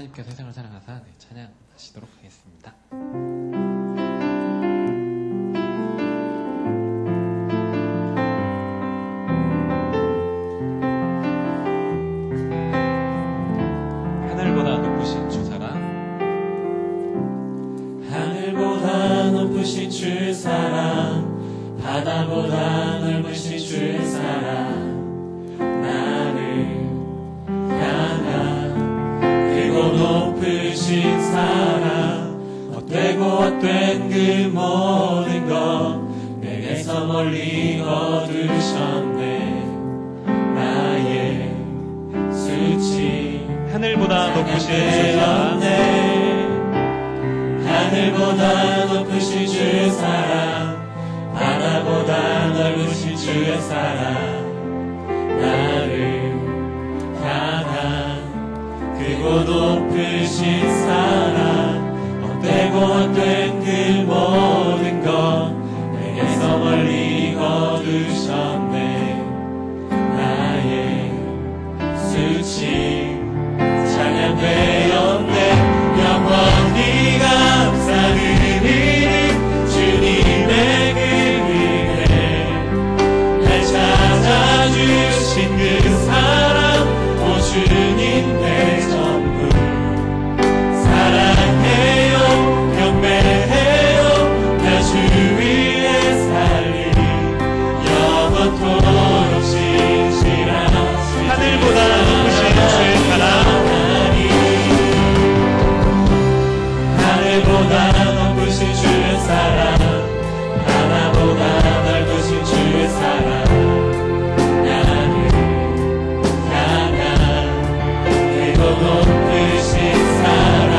하나님께서 세상을 사랑하사 찬양하시도록 하겠습니다. 하늘보다 높으신 주 사랑, 하늘보다 높으신 주 사랑, 바다보다 넓으신 주의 사랑, 나를 향한 크고 높으신 사랑, 헛되고 헛된 그 모든 것 내게서 멀리 거두셨네. 나의 수치 하늘보다 높으신 주 사랑, 하늘보다 높으신 주 사랑, 바다보다 넓으신 주의 사랑, 나를 향한 크고 높으신 사랑, 헛되고 헛된 그 모든 것 내게서 멀리 거두셨네. 나의 수치 찬양되었네. 영원히 감사드리니 주님의 그 은혜, 날 찾아주신 그 사랑, 오 주님 내 전부 사랑해요, 경배해요. 나 주 위에 살리 영원토록 신실하신 하늘보다 높으신 주의 사랑, 하늘보다 높으신 주의 사랑, 바다보다 넓으신 주의 사랑, 나를 향한 크고 높으신 사랑,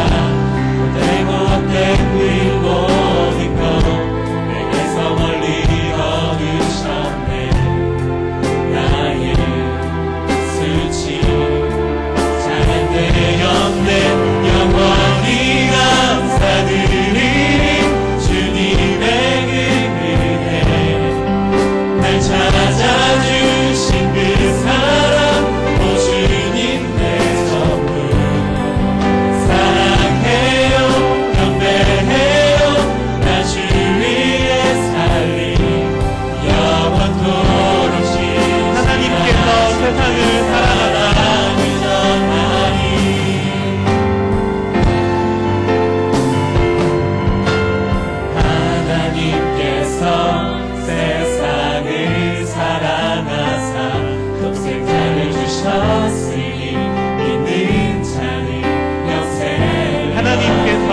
헛되고 헛된 그 모든 것 내게서 멀리 거두셨네. 나의 수치 찬양되었네. 영원히 감사드리니 주님의 그 은혜, 날 찾아주신 그 사랑, 오 주님 내 전부 사랑해요, 경배해요. 나 주 위에 살리 영원토록 신실하신 하나님께서 세상을 사랑하사 하나님께서 세상을 사랑하사 독생자를 주셨으니 믿는 자는 영생. 하나님께서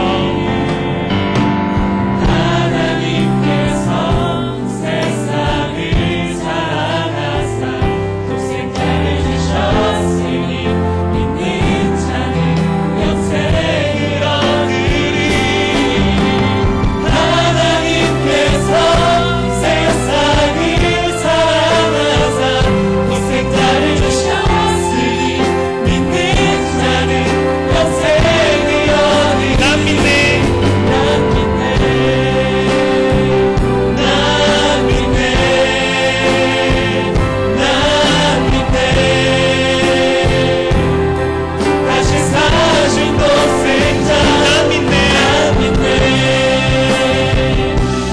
세상을 사랑하사 독생자를 주셨으니 믿는 자는 영생을 얻으리. 하나님께서 세상을 사랑하사 독생자를 주셨으니 믿는 자는 영생을 얻으리. 난 믿네, 난 믿네, 난 믿네. 다시 사신 독생자, 난 믿네, 난 믿네,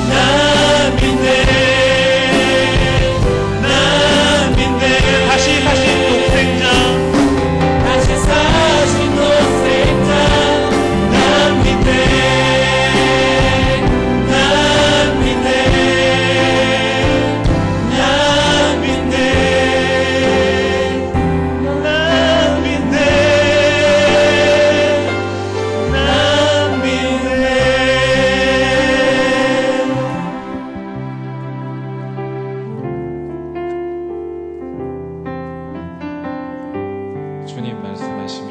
난 믿네, 난 믿네. 다시 사신 독생자, 다시 사신 독생자, 난 믿네, 난 믿네, 난 믿네, 난 믿네, 난 믿네. 주님 말씀하시면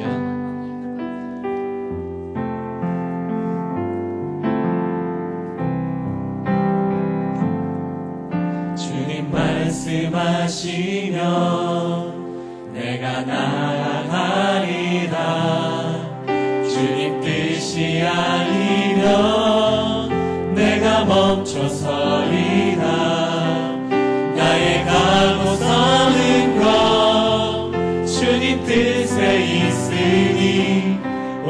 주님 말씀하시면 내가 나아가리라. 주님 뜻이 아니면 내가 멈춰서리라. 나의 가고 서는 것 주님 뜻에 있으니 오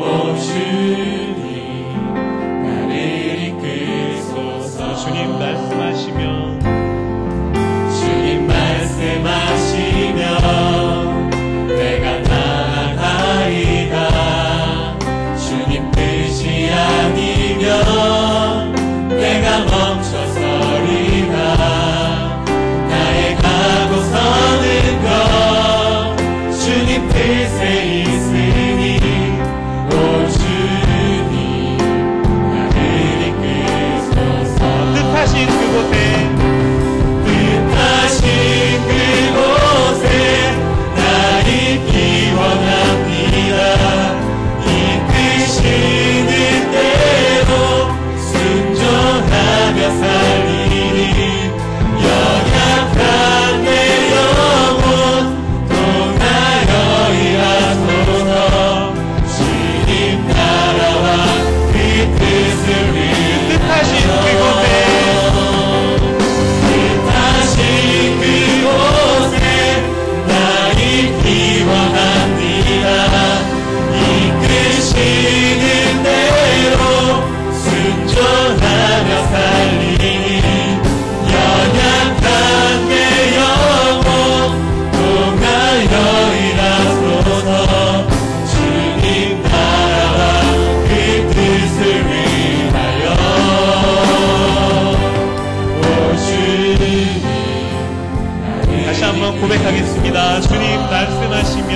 기도합니다. 주님 말씀하시면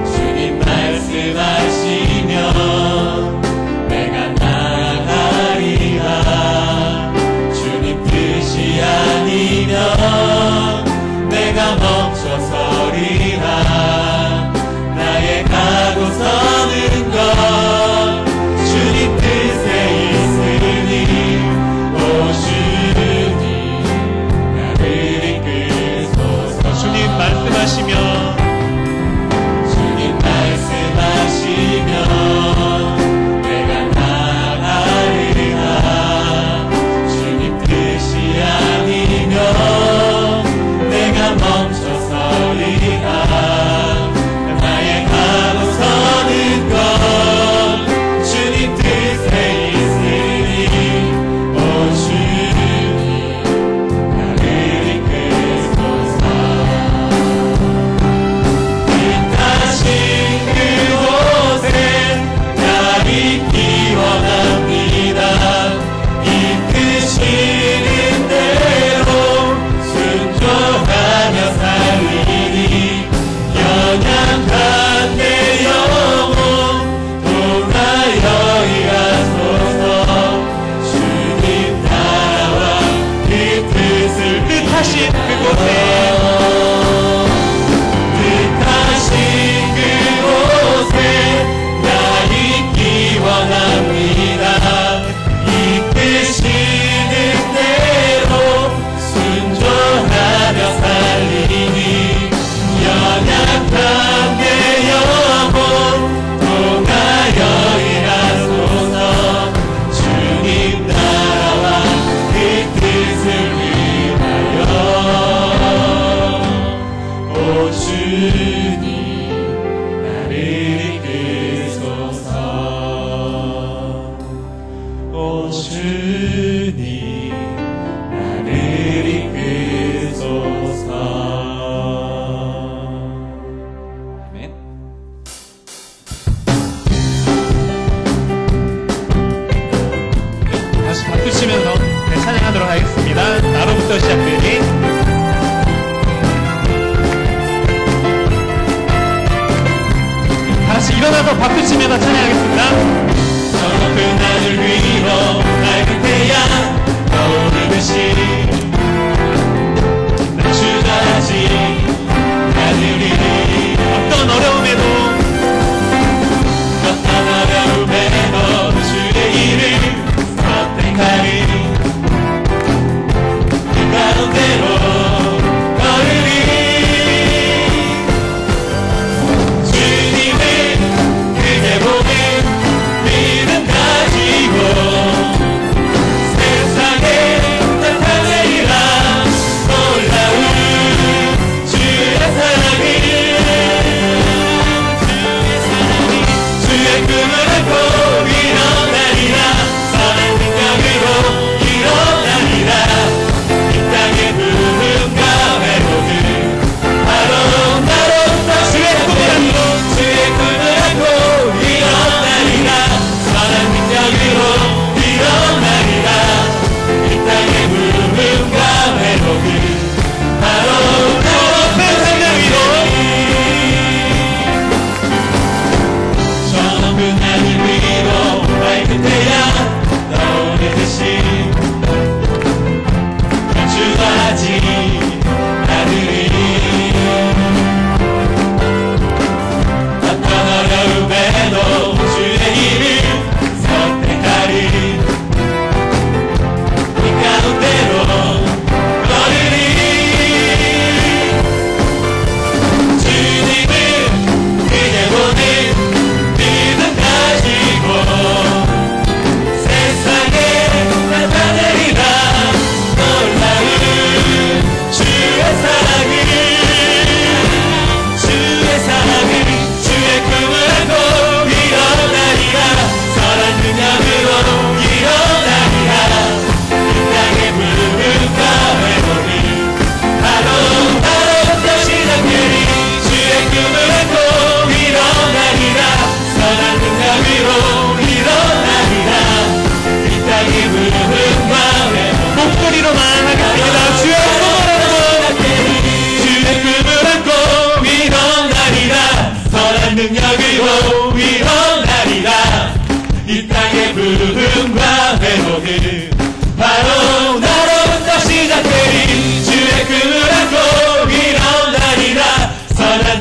주님 말씀하시면 내가 나아가리라. 주님 뜻이 아니면 내가 멈춰서리라. 나의 가고 서는 것 주님 뜻에 있으니 오 주님 나를 이끄소서. 주님 말씀하시면 주님 말씀하시면 내가 나아가리라. 주님 뜻이 아니면 내가 멈춰서리라. 나의 가고 서는 것 주님 뜻에 있으니 오 주님 나를 이끄소서. 뜻하신 그곳에 나 있기 원합니다. 이끄시는 대로 순종하며 살리니 연약한 내 영혼 통하여 일하소서. 주님 나라와 그 뜻을 뜻하신 그곳에 뜻하신 그곳에 나 있기 원합니다. 이끄시는 대로 순종하며 살리니 연약한 내 영혼 통하여 일하소서. 주님 나라와 그 뜻을 위하여 오 주님 나를 이끄소서. 오 주님 나를 이끄소서. 아멘. 다시 박수 치면서 찬양하도록 하겠습니다. 나로부터 시작되니 다시 일어나서 박수 치면서 찬양하겠습니다. 저 높은 하늘 위로 맑은 태양 떠오르듯이 나 주저하지 않으리. 어떤 어려움에도 어떤 어려움에도 주의 이름 선택하리. 그 가운데로 걸으리. 주님을 크게 보는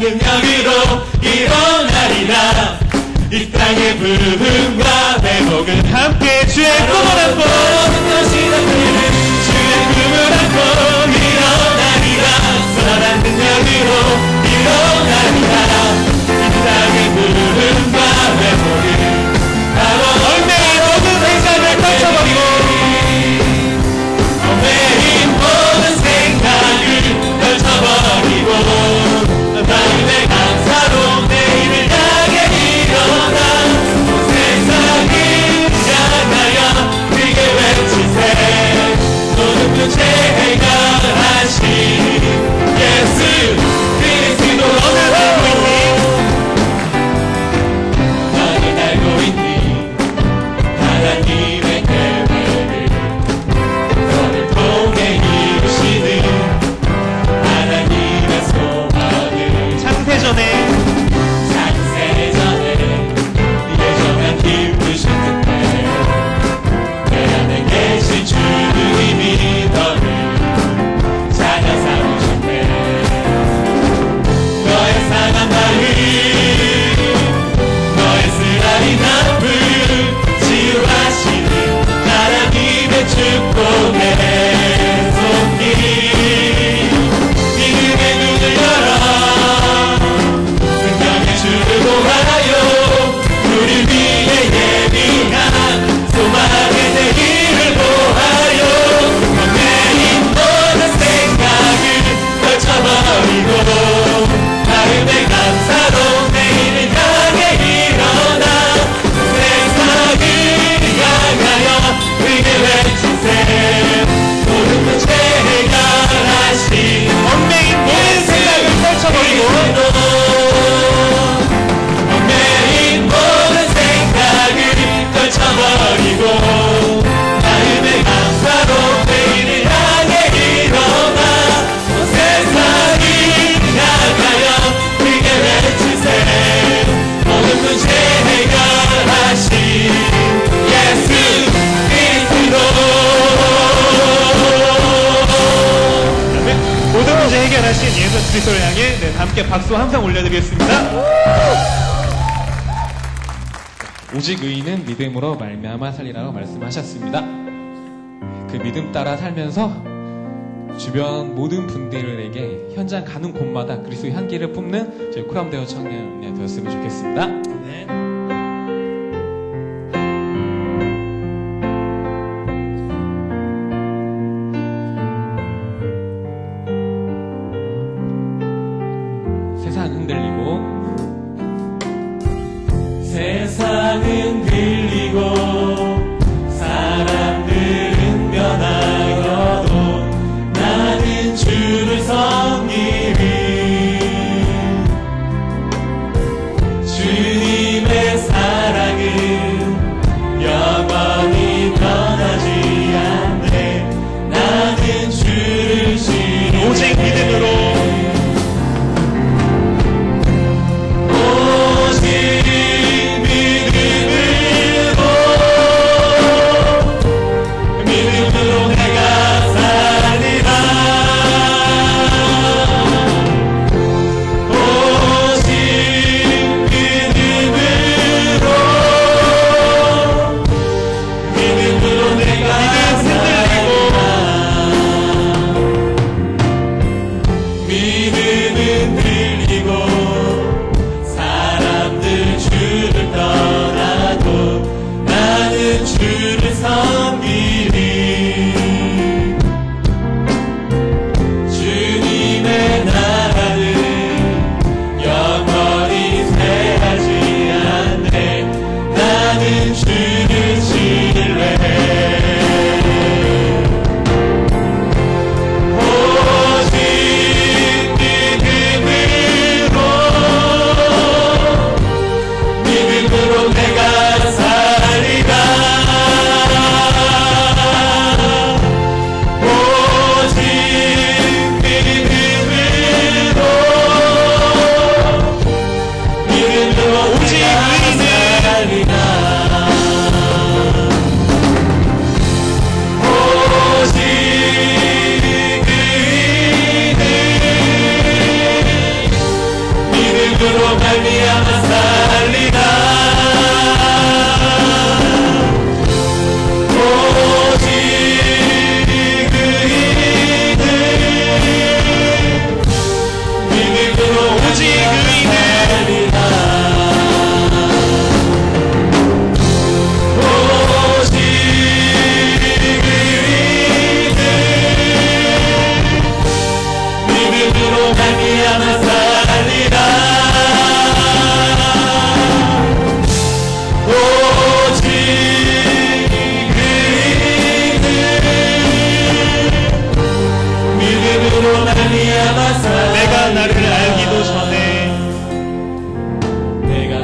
능력으로 일어나리라. 이 땅의 부흥과 회복은 함께 주의 꿈을 안고 모든 것이 다 되는 주의 꿈을 안고 일어나리라. 선한 능력으로 일어나리라. 이 땅의 부흥과 회복은 바로 얽매인 모든 생각을 펼쳐버리고 얽매인 모든 생각을 펼쳐버리고 마음의 감사로 내일을 향해 일어나 세상을 향하여 크게 외치세. 모든 문제 해결하신 예수 그리스도. 너는 알고 있니 하나님의 계획을. 너를 통해 이루시는 하나님의 소망을. 창세전에 창세전에 예정한 기쁘신 그때 내 안에 계신 주님이 너를 찾아 삼으셨네. 너의 상한 마음 너의 쓰라린 아픔 치유하시는 하나님의 축복의 손길. 믿음의 눈을 열어 능력의 주를 보아요. 우리 위에 예비한 소망의 대기를 보아요. 얽매인 모든 생각을 펼쳐버리고 마음의 감사로 내일을 향해 일어나 세상을 향하여 크게 외치세. 모든 문제 해결하신 얽매인 모든 생각을 펼쳐버리고 얽매인 모든 생각을 펼쳐버리고 마음의 감사로 내일을 향해 일어나 세상을 향하여 크게 외치세. 모든 문제 해결하신 예수 그리스도. 모든 문제 해결하신 예수 그리스도를 향해 함께 박수 항상 올려드리겠습니다. 오직 의인은 믿음으로 말미암아 살리라고 말씀하셨습니다. 그 믿음 따라 살면서 주변 모든 분들에게 현장 가는 곳마다 그리스도의 향기를 뿜는 저희 코람대우 청년이 되었으면 좋겠습니다. 네. 세상 흔들리고 세상은 들리고 사람들은 변하여도 나는 주를 섬기리. 주님의 사랑은 영원히 변하지 않네. 나는 주를 신뢰해. 오직 믿음으로 오직 믿음으로 말미암아 살리라. 오직 의인은 믿음으로 오직 의인은 오직 의인은 믿음으로 말미암아 살리라. 오직 의인은 믿음으로 말미암아 살리라. 내가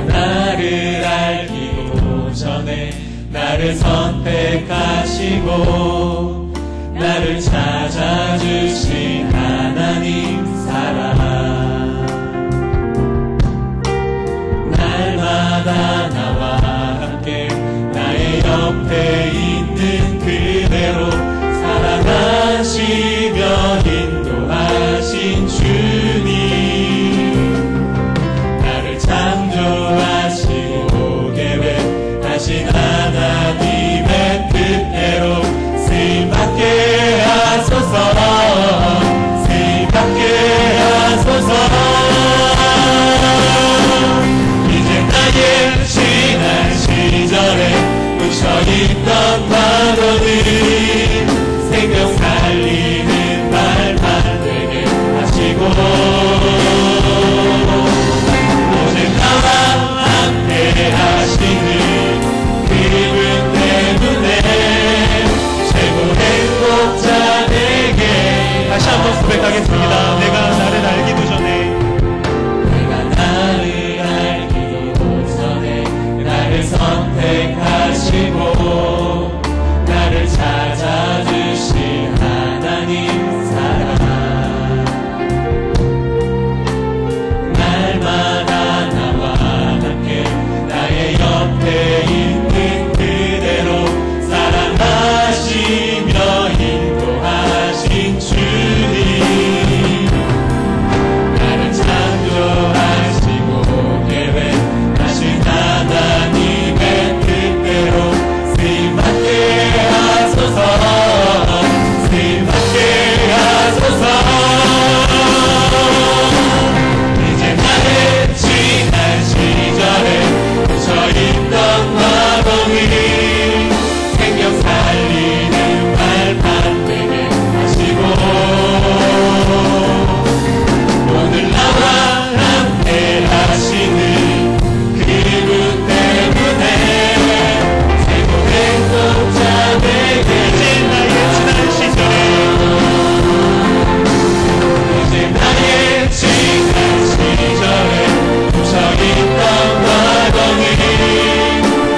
나를 알기도 전에 나를 선택하시고 나를 찾아주신 하나님 사랑. 날마다 나와 함께 나의 옆에 있는 그대로 사랑하시며 인도하신 주님. 나를 창조하시고 계획하신 하나님의 뜻대로 쓰임받게 하소서. 쓰임받게 하소서. 이제 나의 지난 시절에 묻혀있던 과거는 생명 살리는 말만 되게 하시고 오직 나와 함께 하시는 그분 때문에 최고 행복자 되게. 다시 한번 고백하겠습니다. 내가 나를 알기도 전에 내가 나를 알기도 전에 나를 선택하시고 나를 찾아주신 하나님 사랑. 날마다 나와 함께 나의 옆에 있는 그대로 사랑하시며 인도하신 주님. 나를 창조하시고 계획하신 하나님의 뜻대로 쓰임받게 하소서. 쓰임받게 하소서. 이제 나의 지난 시절에 묻혀있던 과거를 생명 살리는 말판 되게 하시고 오늘 나와 함께 하시는 그분 때문에 최고 행복자 되게. 이제 나의 지난 시절에 이제 나의 지난 시절에 묻혀있던 과거를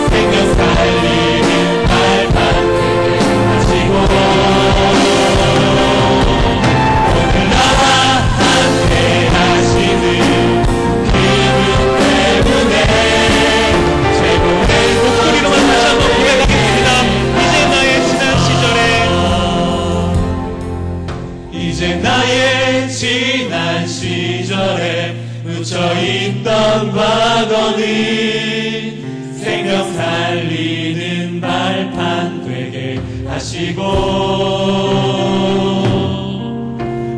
생명 살리는 말만 되게 하시고 오늘 나와 함께 하시는 그분 때문에 최고 행복. 목소리로만 다시 한번 고백하겠습니다. 이제 나의 지난 시절에 묻혀있던 과거는 생명 살리는 발판 되게 하시고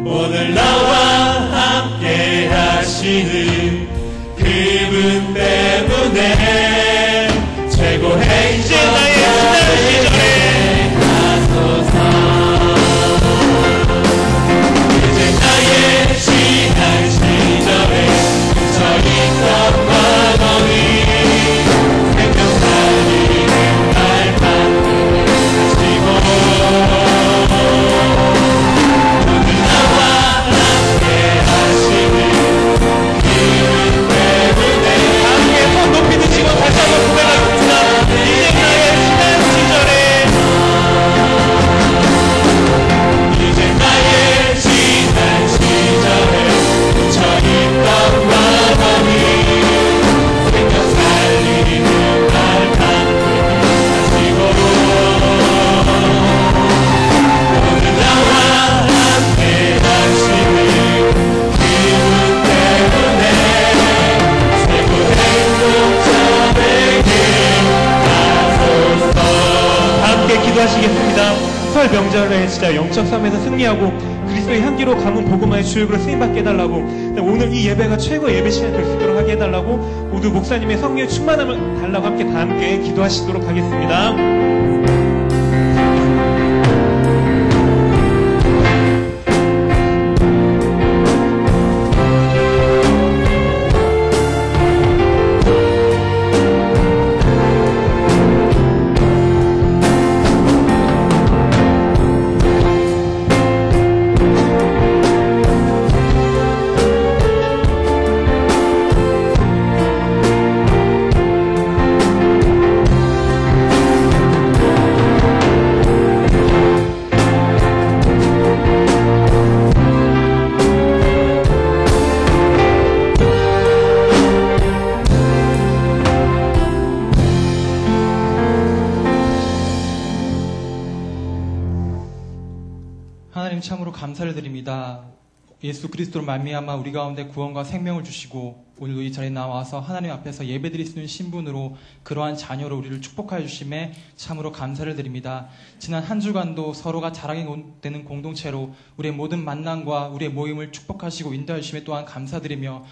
오늘 나와 함께 하시는 그분 때문에 최고 행복. 이제 나의 지난 시절에 묻혀있던 과거는 생명 살리는 발판 되게 하시고 오늘 나와 함께 하시는 그분 때문에 함께 손 높이 드시고 다시 한번 고백하겠습니다. 이제 나의 영적 싸움에서 승리하고 그리스도의 향기로 가문 복음화의 주역으로 쓰임받게 해달라고, 오늘 이 예배가 최고의 예배 시간이 될 수 있도록 하게 해달라고, 모두 목사님의 성령의 충만함을 달라고 다 함께 기도하시도록 하겠습니다. 하나님 참으로 감사를 드립니다. 예수 그리스도로 말미암아 우리 가운데 구원과 생명을 주시고 오늘도 이 자리에 나와서 하나님 앞에서 예배드릴 수 있는 신분으로 그러한 자녀로 우리를 축복하여 주심에 참으로 감사를 드립니다. 지난 한 주간도 서로가 자랑이 되는 공동체로 우리의 모든 만남과 우리의 모임을 축복하시고 인도하여 주심에 또한 감사드리며,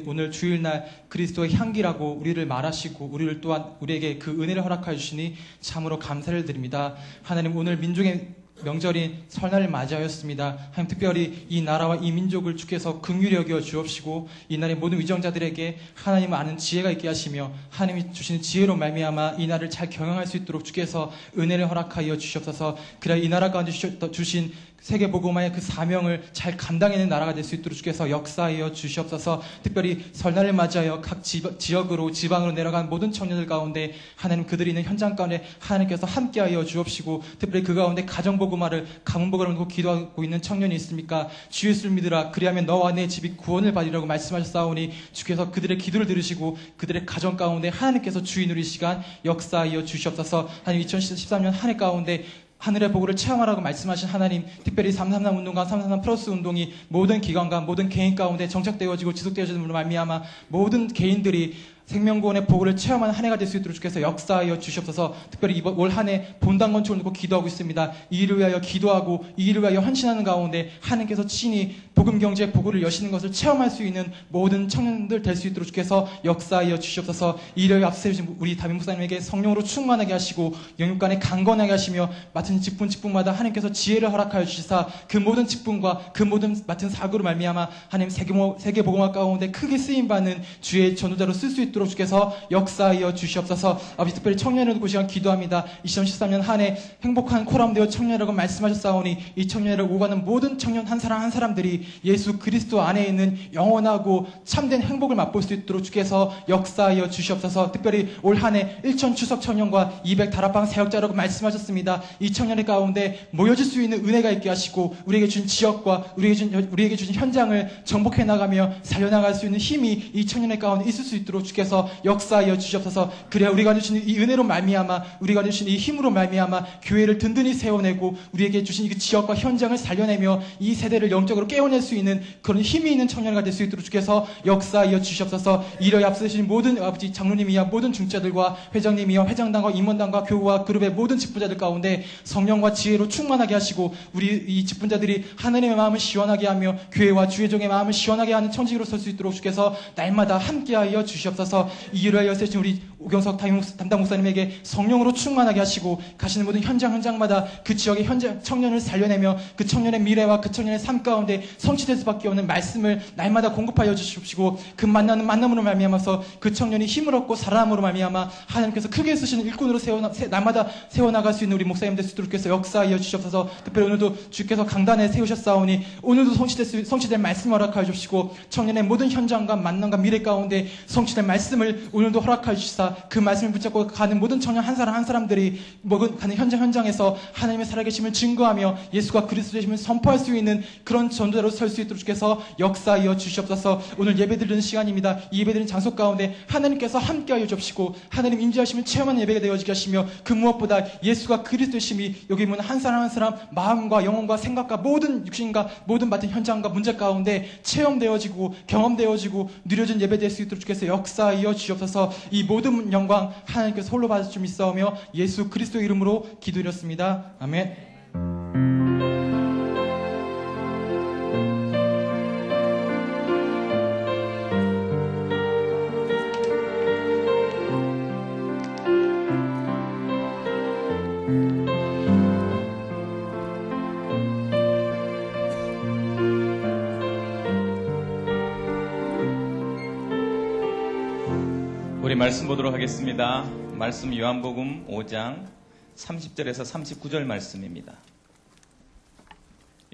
오늘 주일날 그리스도의 향기라고 우리를 말하시고 우리를 또한 우리에게 그 은혜를 허락하여 주시니 참으로 감사를 드립니다. 하나님, 오늘 민족의 명절인 설날을 맞이하였습니다. 하나님, 특별히 이 나라와 이 민족을 주께서 긍휼히 여겨 주옵시고 이 나라의 모든 위정자들에게 하나님을 아는 지혜가 있게 하시며 하나님이 주시는 지혜로 말미암아 이 나라를 잘 경영할 수 있도록 주께서 은혜를 허락하여 주시옵소서. 그래야 이 나라 가운데 주신 세계복음화의 그 사명을 잘 감당해내는 나라가 될 수 있도록 주께서 역사하여 주시옵소서. 특별히 설날을 맞이하여 각 지역으로 지방으로 내려간 모든 청년들 가운데 하나님, 그들이 있는 현장 가운데 하나님께서 함께하여 주옵시고, 특별히 그 가운데 가정복음화를 가문복음을 놓고 기도하고 있는 청년이 있습니까? 주 예수를 믿으라, 그리하면 너와 내 집이 구원을 받으리라고 말씀하셨사오니 주께서 그들의 기도를 들으시고 그들의 가정 가운데 하나님께서 주인 누릴 시간 역사하여 주시옵소서. 하나님, 2013년 한 해 가운데 하늘의 복을 체험하라고 말씀하신 하나님, 특별히 333 운동과 333 플러스 운동이 모든 기관과 모든 개인 가운데 정착되어지고 지속되어지는 말미암아 모든 개인들이 생명구원의 복을 체험하는 한 해가 될 수 있도록 주께서 역사하여 주시옵소서. 특별히 이번 올 한 해 본당 건축을 놓고 기도하고 있습니다. 이 일을 위하여 기도하고 이 일을 위하여 헌신하는 가운데 하나님께서 친히 복음경제의 복을 여시는 것을 체험할 수 있는 모든 청년들 될 수 있도록 주께서 역사하여 주시옵소서. 이 일을 앞세우신 우리 담임 목사님에게 성령으로 충만하게 하시고 영육간에 강건하게 하시며 맡은 직분마다 하나님께서 지혜를 허락하여 주시사 그 모든 직분과 그 모든 맡은 사고로 말미암아 하나님 세계복음화 가운데 크게 쓰임받는 주의 전도자로 쓸 수 있도록 주께서 역사하여 주시옵소서. 아버지, 특별히 청년을 두고 시간 기도합니다. 2013년 한 해 행복한 코람되어 청년이라고 말씀하셨사오니 이 청년을 오가는 모든 청년 한 사람 한 사람들이 예수 그리스도 안에 있는 영원하고 참된 행복을 맛볼 수 있도록 주께서 역사하여 주시옵소서. 특별히 올 한 해 1천 추석 청년과 200 다락방 사역자라고 말씀하셨습니다. 이 청년의 가운데 모여질 수 있는 은혜가 있게 하시고 우리에게 준 지역과 우리에게 주신 현장을 정복해 나가며 살려나갈 수 있는 힘이 이 청년의 가운데 있을 수 있도록 주께서 역사하여 주시옵소서. 그래야 우리가 주신 이 은혜로 말미암아 우리가 주신 이 힘으로 말미암아 교회를 든든히 세워내고 우리에게 주신 이 지역과 현장을 살려내며 이 세대를 영적으로 깨워낼 수 있는 그런 힘이 있는 청년가 될 수 있도록 주께서 역사하여 주시옵소서. 이를 앞서신 모든 아버지 장로님이야 모든 중자들과 회장님이야 회장단과 임원단과 교우와 그룹의 모든 직분자들 가운데 성령과 지혜로 충만하게 하시고 우리 이 직분자들이 하나님의 마음을 시원하게 하며 교회와 주의종의 마음을 시원하게 하는 청지기로 설 수 있도록 주께서 날마다 함께하여 주시옵소서. 이 일을 위하여 세신 우리 오경석 담당 목사님에게 성령으로 충만하게 하시고 가시는 모든 현장마다 그 지역의 청년을 살려내며 그 청년의 미래와 그 청년의 삶 가운데 성취될 수밖에 없는 말씀을 날마다 공급하여 주시옵시고 그 만남으로 말미암아서 그 청년이 힘을 얻고 살아남으로 말미암아 하나님께서 크게 쓰시는 일꾼으로 날마다 세워나갈 수 있는 우리 목사님 될 수 있도록 해서 역사하여 주시옵소서. 특별히 오늘도 주께서 강단에 세우셨사오니 오늘도 성취될 말씀을 허락하여 주시고 청년의 모든 현장과 만남과 미래 가운데 성취될 말씀을 오늘도 허락하여 주시사 그 말씀을 붙잡고 가는 모든 청년 한 사람 한 사람들이 가는 현장에서 하나님의 살아계심을 증거하며 예수가 그리스도의 힘을 선포할 수 있는 그런 전도자로 설 수 있도록 주께서 역사하여 주시옵소서. 오늘 예배드리는 시간입니다. 이 예배드리는 장소 가운데 하나님께서 함께하여 주시고 하나님 임재하심을 체험하는 예배가 되어지게 하시며 그 무엇보다 예수가 그리스도의 힘이 여기 있는 한 사람 한 사람 마음과 영혼과 생각과 모든 육신과 모든 맡은 현장과 문제 가운데 체험되어지고 경험되어지고 누려진 예배 될 수 있도록 주께서 역사하여 주시옵소서. 이 모든 영광 하나님께서 홀로 받을 줄 믿사오며 예수 그리스도 이름으로 기도드렸습니다. 아멘. 우리 말씀 보도록 하겠습니다. 말씀 요한복음 5장 30절에서 39절 말씀입니다.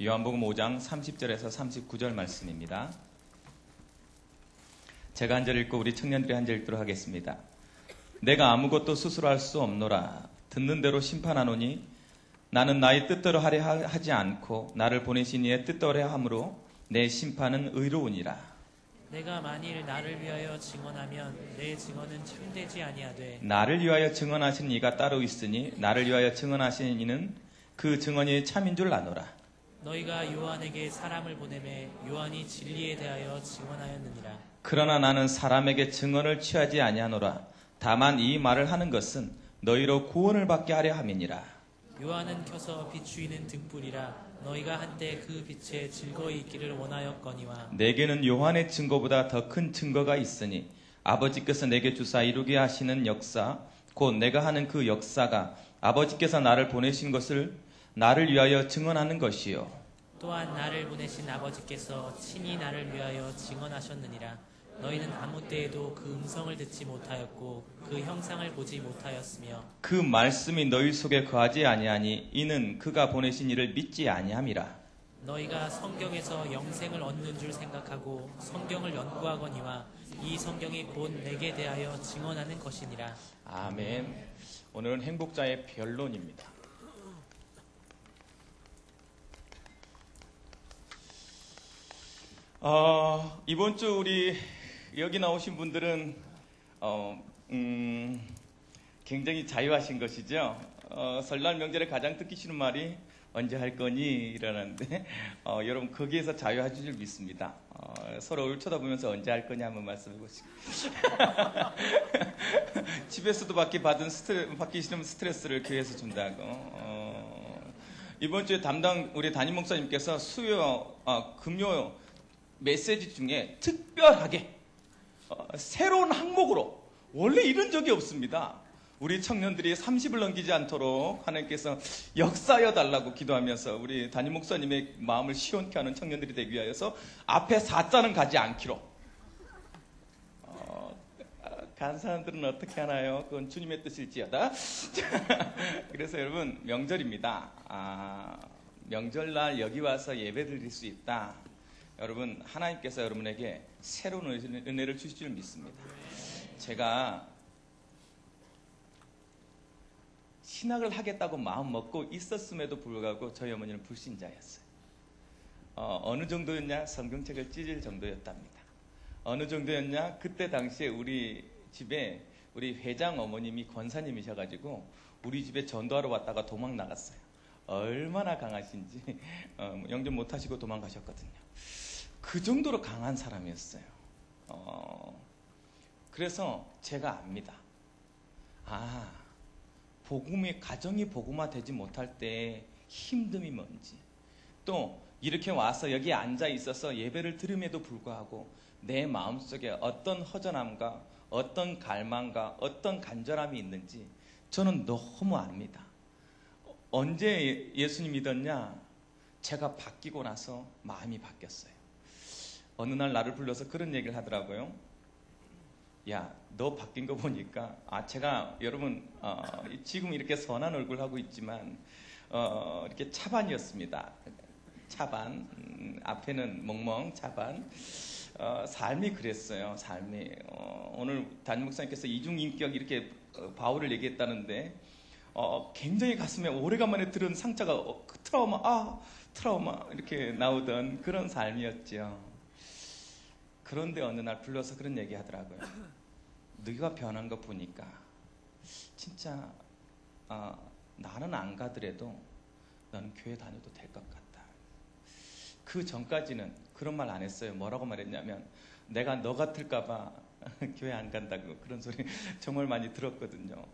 요한복음 5장 30절에서 39절 말씀입니다. 제가 한 절 읽고 우리 청년들이 한 절 읽도록 하겠습니다. 내가 아무것도 스스로 할 수 없노라. 듣는 대로 심판하노니 나는 나의 뜻대로 하려 하지 않고 나를 보내신 이의 뜻대로 함으로 내 심판은 의로우니라. 내가 만일 나를 위하여 증언하면 내 증언은 참되지 아니하되 나를 위하여 증언하신 이가 따로 있으니 나를 위하여 증언하신 이는 그 증언이 참인 줄 아노라. 너희가 요한에게 사람을 보내매 요한이 진리에 대하여 증언하였느니라. 그러나 나는 사람에게 증언을 취하지 아니하노라. 다만 이 말을 하는 것은 너희로 구원을 받게 하려 함이니라. 요한은 켜서 비추이는 등불이라. 너희가 한때 그 빛에 즐거이 있기를 원하였거니와 내게는 요한의 증거보다 더 큰 증거가 있으니 아버지께서 내게 주사 이루게 하시는 역사 곧 내가 하는 그 역사가 아버지께서 나를 보내신 것을 나를 위하여 증언하는 것이요. 또한 나를 보내신 아버지께서 친히 나를 위하여 증언하셨느니라. 너희는 아무 때에도 그 음성을 듣지 못하였고 그 형상을 보지 못하였으며 그 말씀이 너희 속에 거하지 아니하니 이는 그가 보내신 이를 믿지 아니함이라. 너희가 성경에서 영생을 얻는 줄 생각하고 성경을 연구하거니와 이 성경이 곧 내게 대하여 증언하는 것이니라. 아멘. 오늘은 행복자의 변론입니다. 이번 주 우리 여기 나오신 분들은 굉장히 자유하신 것이죠. 설날 명절에 가장 듣기 싫은 말이 언제 할 거니? 이러는데 여러분 거기에서 자유하실 줄 믿습니다. 서로 얼굴 쳐다보면서 언제 할 거냐 한번 말씀해 보시고 집에서도 받기 싫으면 스트레스를 교회에서 준다고. 이번 주에 담당 우리 담임 목사님께서 금요 메시지 중에 특별하게 새로운 항목으로 원래 이런 적이 없습니다. 우리 청년들이 30을 넘기지 않도록 하나님께서 역사여 달라고 기도하면서 우리 담임 목사님의 마음을 시원케 하는 청년들이 되기 위하여서 앞에 4자는 가지 않기로. 간 사람들은 어떻게 하나요? 그건 주님의 뜻일지어다. 그래서 여러분 명절입니다. 명절날 여기 와서 예배 드릴 수 있다. 여러분 하나님께서 여러분에게 새로운 은혜를 주실 줄 믿습니다. 제가 신학을 하겠다고 마음 먹고 있었음에도 불구하고 저희 어머니는 불신자였어요. 어느 정도였냐? 성경책을 찢을 정도였답니다. 어느 정도였냐? 그때 당시에 우리 집에 우리 회장 어머님이 권사님이셔가지고 우리 집에 전도하러 왔다가 도망 나갔어요. 얼마나 강하신지 영접 못하시고 도망가셨거든요. 그 정도로 강한 사람이었어요. 그래서 제가 압니다. 가정이 복음화되지 못할 때 힘듦이 뭔지, 또 이렇게 와서 여기 앉아 있어서 예배를 들음에도 불구하고 내 마음속에 어떤 허전함과 어떤 갈망과 어떤 간절함이 있는지 저는 너무 압니다. 언제 예수님 믿었냐? 제가 바뀌고 나서 마음이 바뀌었어요. 어느 날 나를 불러서 그런 얘기를 하더라고요. 야, 너 바뀐 거 보니까 제가 여러분 지금 이렇게 선한 얼굴 하고 있지만 이렇게 차반이었습니다. 차반, 앞에는 멍멍 차반. 삶이 그랬어요. 삶이 오늘 담임 목사님께서 이중인격 이렇게 바울을 얘기했다는데 굉장히 가슴에 오래간만에 들은 상처가 트라우마 이렇게 나오던 그런 삶이었죠. 그런데 어느 날 불러서 그런 얘기 하더라고요. 네가 변한 거 보니까 진짜 나는 안 가더라도 너는 교회 다녀도 될 것 같다. 그 전까지는 그런 말 안 했어요. 뭐라고 말했냐면 내가 너 같을까 봐 교회 안 간다고 그런 소리 정말 많이 들었거든요.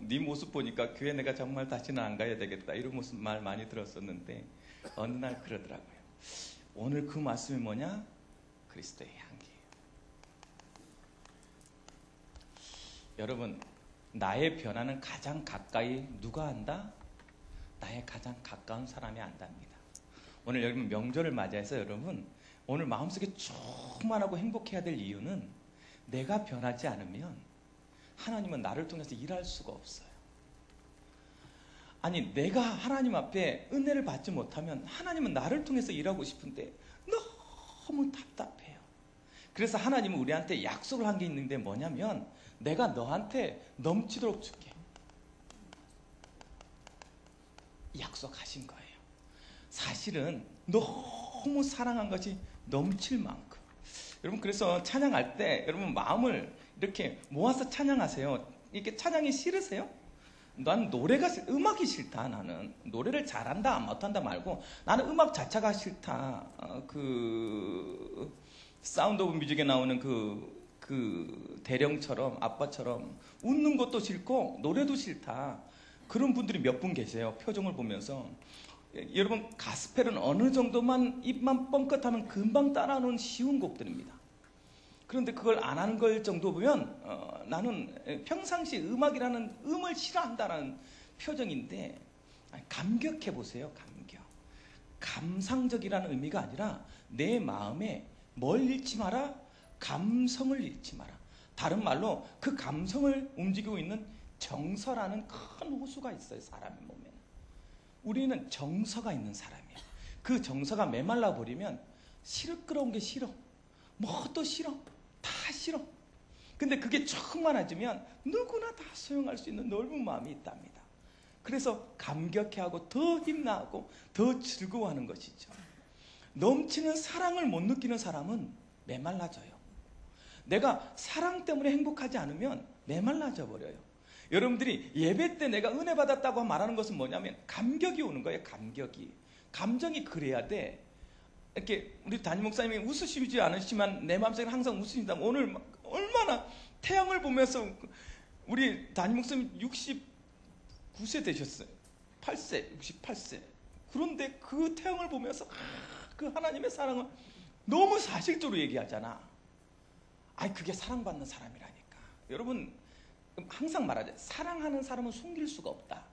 네 모습 보니까 교회 내가 정말 다시는 안 가야 되겠다 이런 모습 말 많이 들었었는데 어느 날 그러더라고요. 오늘 그 말씀이 뭐냐? 그리스도의 향기예요. 여러분, 나의 변화는 가장 가까이 누가 한다? 나의 가장 가까운 사람이 안답니다. 오늘 여러분 명절을 맞이해서 여러분 오늘 마음속에 충만하고 행복해야 될 이유는 내가 변하지 않으면 하나님은 나를 통해서 일할 수가 없어요. 아니 내가 하나님 앞에 은혜를 받지 못하면 하나님은 나를 통해서 일하고 싶은데 너무 답답해요. 그래서 하나님은 우리한테 약속을 한 게 있는데 뭐냐면 내가 너한테 넘치도록 줄게. 약속하신 거예요. 사실은 너무 사랑한 것이 넘칠 만큼. 여러분 그래서 찬양할 때 여러분 마음을 이렇게 모아서 찬양하세요. 이렇게 찬양이 싫으세요? 난 음악이 싫다. 나는 노래를 잘한다 못한다 말고 나는 음악 자체가 싫다. 그 사운드 오브 뮤직에 나오는 그 대령처럼 아빠처럼 웃는 것도 싫고 노래도 싫다. 그런 분들이 몇 분 계세요. 표정을 보면서. 여러분 가스펠은 어느 정도만 입만 뻥끗하면 금방 따라하는 쉬운 곡들입니다. 그런데 그걸 안 하는 걸 정도 보면 나는 평상시 음악이라는 음을 싫어한다는 표정인데 감격해 보세요. 감격. 감상적이라는 의미가 아니라 내 마음에 뭘 잃지 마라? 감성을 잃지 마라. 다른 말로 그 감성을 움직이고 있는 정서라는 큰 호수가 있어요. 사람의 몸에는. 우리는 정서가 있는 사람이에요. 그 정서가 메말라 버리면 시끄러운 게 싫어. 뭐도 싫어. 다 싫어. 근데 그게 충만해지면 누구나 다 소용할 수 있는 넓은 마음이 있답니다. 그래서 감격해하고 더 힘나고 더 즐거워하는 것이죠. 넘치는 사랑을 못 느끼는 사람은 메말라져요. 내가 사랑 때문에 행복하지 않으면 메말라져 버려요. 여러분들이 예배 때 내가 은혜 받았다고 말하는 것은 뭐냐면 감격이 오는 거예요. 감격이. 감정이 그래야 돼. 이렇게 우리 담임 목사님이 웃으시지 않으시지만 내 마음속에 항상 웃으신다. 오늘 얼마나 태양을 보면서 우리 담임 목사님 69세 되셨어요. 8세, 68세. 그런데 그 태양을 보면서 그 하나님의 사랑을 너무 사실적으로 얘기하잖아. 아니 그게 사랑받는 사람이라니까. 여러분 항상 말하죠. 사랑하는 사람은 숨길 수가 없다.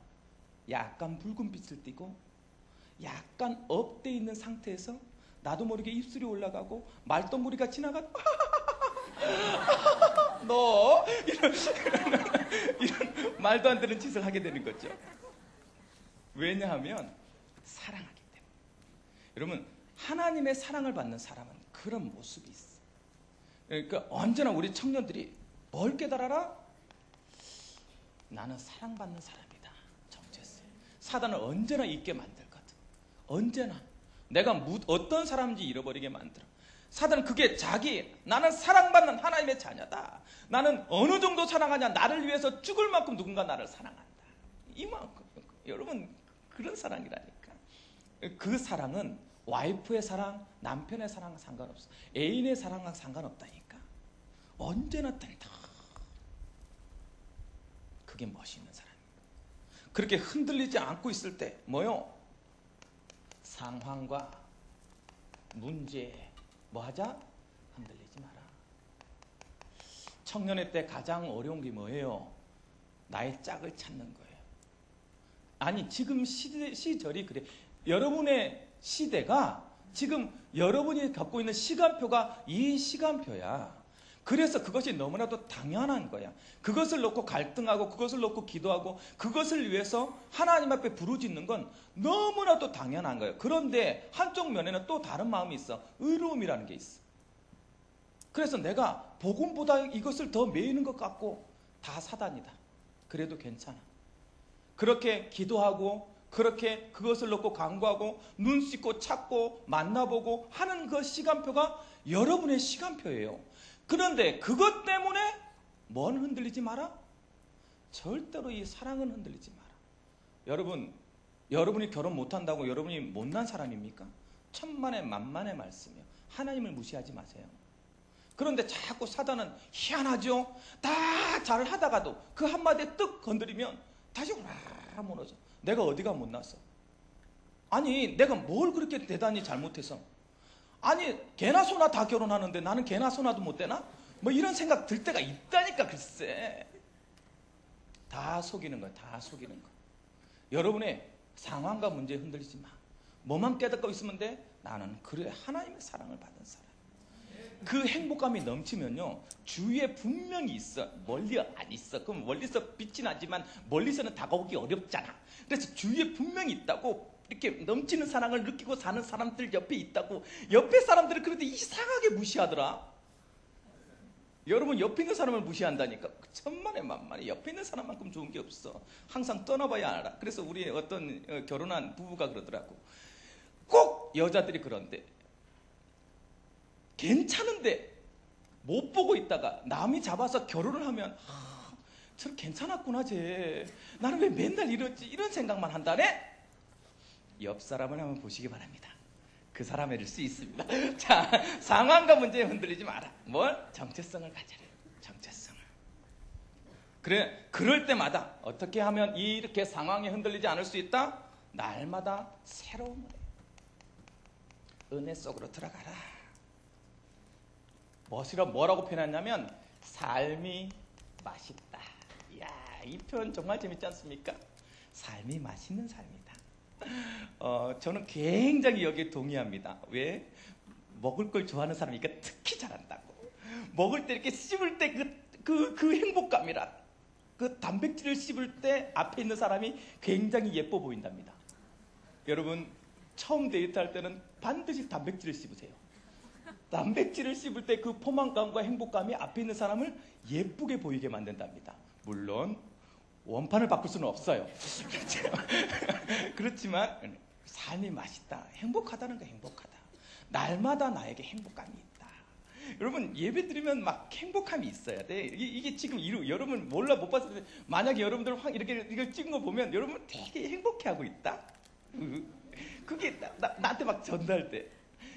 약간 붉은 빛을 띠고 약간 업돼 있는 상태에서 나도 모르게 입술이 올라가고 말똥무리가 지나가도 너 이런 말도 안 되는 짓을 하게 되는 거죠. 왜냐하면 사랑하기 때문에. 여러분 하나님의 사랑을 받는 사람은 그런 모습이 있어. 그러니까 언제나 우리 청년들이 뭘 깨달아라? 나는 사랑받는 사람이다. 정체성. 사단을 언제나 잊게 만들거든. 언제나. 내가 어떤 사람인지 잃어버리게 만들어. 사단은 그게 나는 사랑받는 하나님의 자녀다. 나는 어느 정도 사랑하냐. 나를 위해서 죽을 만큼 누군가 나를 사랑한다. 이만큼. 여러분 그런 사랑이라니까. 그 사랑은 와이프의 사랑, 남편의 사랑과 상관없어. 애인의 사랑과 상관없다니까. 언제나 든다. 그게 멋있는 사람입니다. 그렇게 흔들리지 않고 있을 때 뭐요? 상황과 문제에 뭐하자? 흔들리지 마라. 청년의 때 가장 어려운 게 뭐예요? 나의 짝을 찾는 거예요. 아니 지금 시절이 그래. 여러분의 시대가 지금 여러분이 갖고 있는 시간표가 이 시간표야. 그래서 그것이 너무나도 당연한 거야. 그것을 놓고 갈등하고 그것을 놓고 기도하고 그것을 위해서 하나님 앞에 부르짖는 건 너무나도 당연한 거예요. 그런데 한쪽 면에는 또 다른 마음이 있어. 의로움이라는 게 있어. 그래서 내가 복음보다 이것을 더 매이는 것 같고 다 사단이다. 그래도 괜찮아. 그렇게 기도하고 그렇게 그것을 놓고 간구하고 눈 씻고 찾고 만나보고 하는 그 시간표가 여러분의 시간표예요. 그런데 그것 때문에 뭔 흔들리지 마라? 절대로 이 사랑은 흔들리지 마라. 여러분이 결혼 못한다고 여러분이 못난 사람입니까? 천만의 만만의 말씀이요. 하나님을 무시하지 마세요. 그런데 자꾸 사단은 희한하죠? 다 잘하다가도 그 한마디에 뜩 건드리면 다시 와 무너져. 내가 어디가 못났어? 아니 내가 뭘 그렇게 대단히 잘못해서? 아니 개나 소나 다 결혼하는데 나는 개나 소나도 못 되나? 뭐 이런 생각 들 때가 있다니까. 글쎄 다 속이는 거야. 다 속이는 거. 여러분의 상황과 문제에 흔들리지 마. 뭐만 깨닫고 있으면 돼? 나는 그래 하나님의 사랑을 받은 사람. 그 행복감이 넘치면요, 주위에 분명히 있어. 멀리 안 있어. 그럼 멀리서 빛이 나지만 멀리서는 다가오기 어렵잖아. 그래서 주위에 분명히 있다고, 이렇게 넘치는 사랑을 느끼고 사는 사람들 옆에 있다고. 옆에 사람들은 그런데 이상하게 무시하더라. 여러분, 옆에 있는 사람을 무시한다니까. 천만에 만만에 옆에 있는 사람만큼 좋은 게 없어. 항상 떠나봐야 알아. 그래서 우리 어떤 결혼한 부부가 그러더라고. 꼭 여자들이 그런데 괜찮은데 못 보고 있다가 남이 잡아서 결혼을 하면 저 괜찮았구나 쟤. 나는 왜 맨날 이러지? 이런 생각만 한다네. 옆 사람을 한번 보시기 바랍니다. 그 사람일 수 있습니다. 자, 상황과 문제에 흔들리지 마라. 뭘? 정체성을 가져라. 정체성을. 그래, 그럴 때마다 어떻게 하면 이렇게 상황에 흔들리지 않을 수 있다? 날마다 새로운 은혜 속으로 들어가라. 뭐라고 표현했냐면 삶이 맛있다. 이야, 이 표현 정말 재밌지 않습니까? 삶이 맛있는 삶이다. 저는 굉장히 여기에 동의합니다. 왜? 먹을 걸 좋아하는 사람이니까 특히 잘한다고. 먹을 때 이렇게 씹을 때 그 행복감이라. 그 단백질을 씹을 때 앞에 있는 사람이 굉장히 예뻐 보인답니다. 여러분, 처음 데이트할 때는 반드시 단백질을 씹으세요. 단백질을 씹을 때 그 포만감과 행복감이 앞에 있는 사람을 예쁘게 보이게 만든답니다. 물론 원판을 바꿀 수는 없어요. 그렇지만 삶이 맛있다, 행복하다는 거 행복하다. 날마다 나에게 행복감이 있다. 여러분, 예배 드리면 막 행복감이 있어야 돼. 이게 지금 여러분 몰라 못 봤을 때 만약에 여러분들 이렇게 이걸 찍은 거 보면 여러분 되게 행복해하고 있다. 그게 나한테 막 전달돼.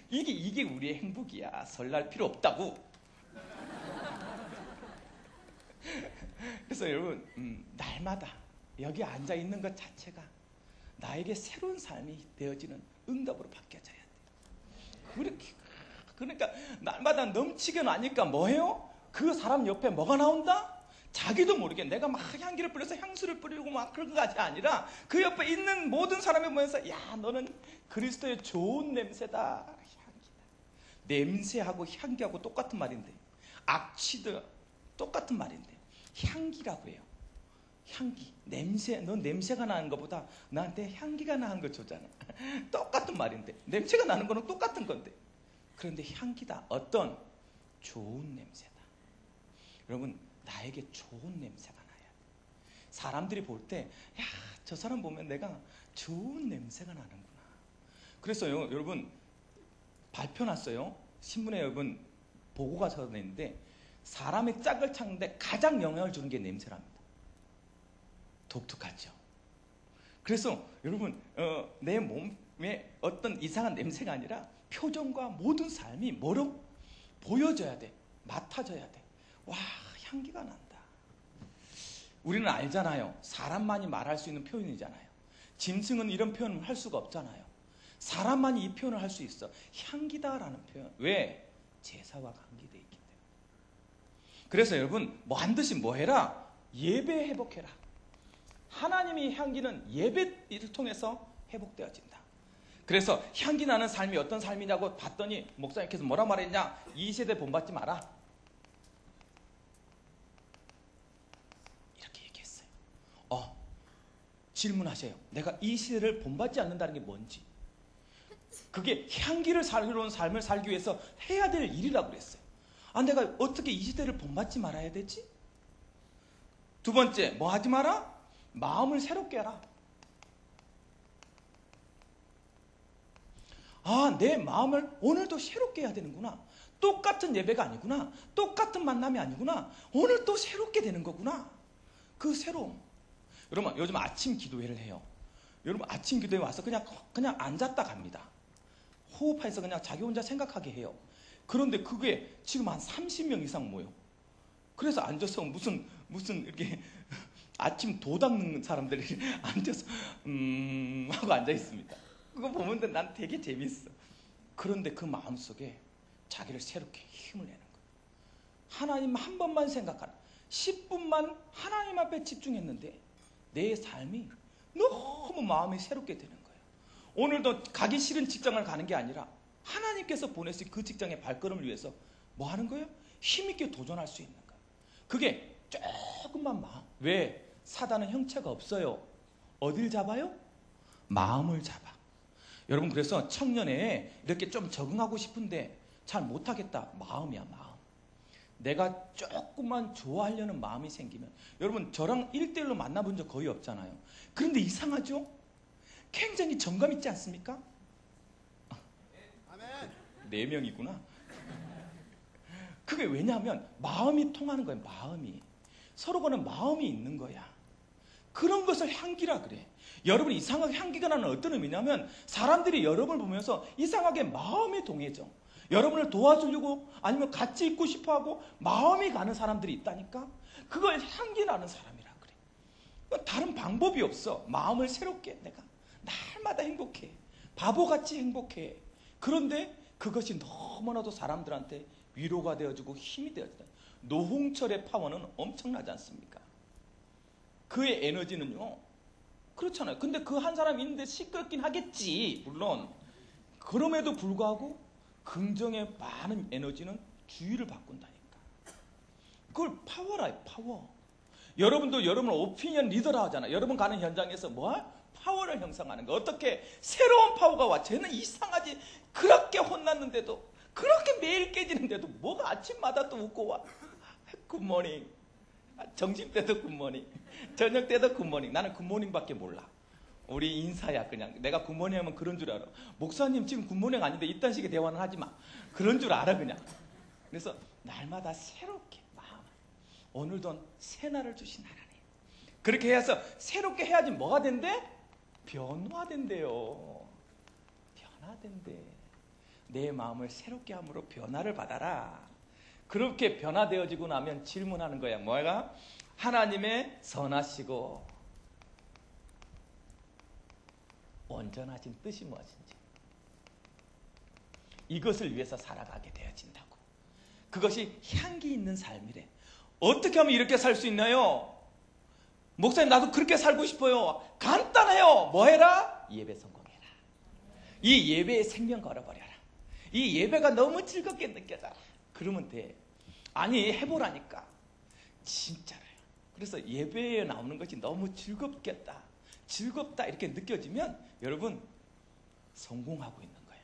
이게 우리의 행복이야. 설날 필요 없다고. 그래서 여러분, 날마다 여기 앉아 있는 것 자체가 나에게 새로운 삶이 되어지는 응답으로 바뀌어져야 돼. 그러니까 날마다 넘치게 나니까 뭐해요? 그 사람 옆에 뭐가 나온다? 자기도 모르게 내가 막 향기를 뿌려서 향수를 뿌리고 막 그런 것이 아니라 그 옆에 있는 모든 사람이 보면서 야, 너는 그리스도의 좋은 냄새다. 향기다. 냄새하고 향기하고 똑같은 말인데, 악취도 똑같은 말인데 향기라고 해요. 향기, 냄새. 넌 냄새가 나는 것보다 나한테 향기가 나는 거 주잖아. 똑같은 말인데 냄새가 나는 거는 똑같은 건데, 그런데 향기다. 어떤? 좋은 냄새다. 여러분, 나에게 좋은 냄새가 나야 돼. 사람들이 볼 때, 야, 저 사람 보면 내가 좋은 냄새가 나는구나. 그래서요, 여러분, 발표 났어요. 신문에 여러분 보고가 전했는데, 사람의 짝을 찾는데 가장 영향을 주는 게 냄새랍니다. 독특하죠. 그래서 여러분, 내 몸에 어떤 이상한 냄새가 아니라 표정과 모든 삶이 뭐로 보여져야 돼. 맡아져야 돼. 와, 향기가 난다. 우리는 알잖아요. 사람만이 말할 수 있는 표현이잖아요. 짐승은 이런 표현을 할 수가 없잖아요. 사람만이 이 표현을 할 수 있어. 향기다라는 표현. 왜? 제사와 관계되어 있기 때문에. 그래서 여러분, 반드시 뭐 해라? 예배 회복해라. 하나님의 향기는 예배를 통해서 회복되어진다. 그래서 향기 나는 삶이 어떤 삶이냐고 봤더니 목사님께서 뭐라 말했냐? 이 세대 본받지 마라. 이렇게 얘기했어요. 질문하세요. 내가 이 시대를 본받지 않는다는 게 뭔지. 그게 향기를 살려놓은 삶을 살기 위해서 해야 될 일이라고 그랬어요. 내가 어떻게 이 시대를 본받지 말아야 되지? 두 번째, 뭐 하지 마라? 마음을 새롭게 하라. 내 마음을 오늘도 새롭게 해야 되는구나. 똑같은 예배가 아니구나. 똑같은 만남이 아니구나. 오늘 또 새롭게 되는 거구나. 그 새로움. 여러분, 요즘 아침 기도회를 해요. 여러분, 아침 기도회 와서 그냥 앉았다 갑니다. 호흡해서 그냥 자기 혼자 생각하게 해요. 그런데 그게 지금 한 30명 이상 모여. 그래서 앉아서 무슨 이렇게 아침 도 닦는 사람들이 앉아서 하고 앉아 있습니다. 그거 보면 난 되게 재밌어. 그런데 그 마음속에 자기를 새롭게 힘을 내는 거예요. 하나님 한 번만 생각하라. 10분만 하나님 앞에 집중했는데 내 삶이 너무 마음이 새롭게 되는 거예요. 오늘도 가기 싫은 직장을 가는 게 아니라 하나님께서 보내신 그 직장의 발걸음을 위해서 뭐 하는 거예요? 힘있게 도전할 수 있는 거예요. 그게 조금만 마음. 왜? 사단은 형체가 없어요. 어딜 잡아요? 마음을 잡아. 여러분, 그래서 청년에 이렇게 좀 적응하고 싶은데 잘 못하겠다. 마음이야, 마음. 내가 조금만 좋아하려는 마음이 생기면, 여러분 저랑 1대1로 만나본 적 거의 없잖아요. 그런데 이상하죠? 굉장히 정감 있지 않습니까? 4명이구나. 그게 왜냐하면 마음이 통하는 거예요. 마음이. 서로가는 마음이 있는 거야. 그런 것을 향기라 그래. 여러분, 이상하게 향기가 나는 어떤 의미냐면, 사람들이 여러분을 보면서 이상하게 마음이 동해져. 여러분을 도와주려고 아니면 같이 있고 싶어하고 마음이 가는 사람들이 있다니까. 그걸 향기 나는 사람이라 그래. 다른 방법이 없어. 마음을 새롭게 내가 날마다 행복해. 바보같이 행복해. 그런데 그것이 너무나도 사람들한테 위로가 되어주고 힘이 되어준다. 노홍철의 파워는 엄청나지 않습니까? 그의 에너지는요, 그렇잖아요. 근데 그 한 사람이 있는데 시끄럽긴 하겠지, 물론. 그럼에도 불구하고 긍정의 많은 에너지는 주의를 바꾼다니까. 그걸 파워라, 파워. 여러분도 여러분 오피니언 리더라 하잖아요. 여러분 가는 현장에서 뭐? 파워를 형성하는 거. 어떻게 새로운 파워가 와. 쟤는 이상하지. 그렇게 혼났는데도, 그렇게 매일 깨지는데도 뭐가 아침마다 또 웃고 와. 굿모닝. 점심때도 굿모닝. 저녁 때도 굿모닝. 나는 굿모닝밖에 몰라. 우리 인사야 그냥. 내가 굿모닝 하면 그런 줄 알아. 목사님 지금 굿모닝 아닌데 이딴 식의 대화는 하지 마. 그런 줄 알아 그냥. 그래서 날마다 새롭게 마음. 오늘도 새날을 주신 하나님. 그렇게 해서 새롭게 해야지 뭐가 된대? 변화된대요. 변화된대. 내 마음을 새롭게 함으로 변화를 받아라. 그렇게 변화되어지고 나면 질문하는 거야. 뭐가? 하나님의 선하시고 온전하신 뜻이 무엇인지. 이것을 위해서 살아가게 되어진다고. 그것이 향기 있는 삶이래. 어떻게 하면 이렇게 살 수 있나요? 목사님, 나도 그렇게 살고 싶어요. 간단해요. 뭐 해라? 예배 성공해라. 이 예배에 생명 걸어버려라. 이 예배가 너무 즐겁게 느껴져라. 그러면 돼. 아니, 해보라니까. 진짜로요. 그래서 예배에 나오는 것이 너무 즐겁겠다. 즐겁다 이렇게 느껴지면 여러분 성공하고 있는 거예요.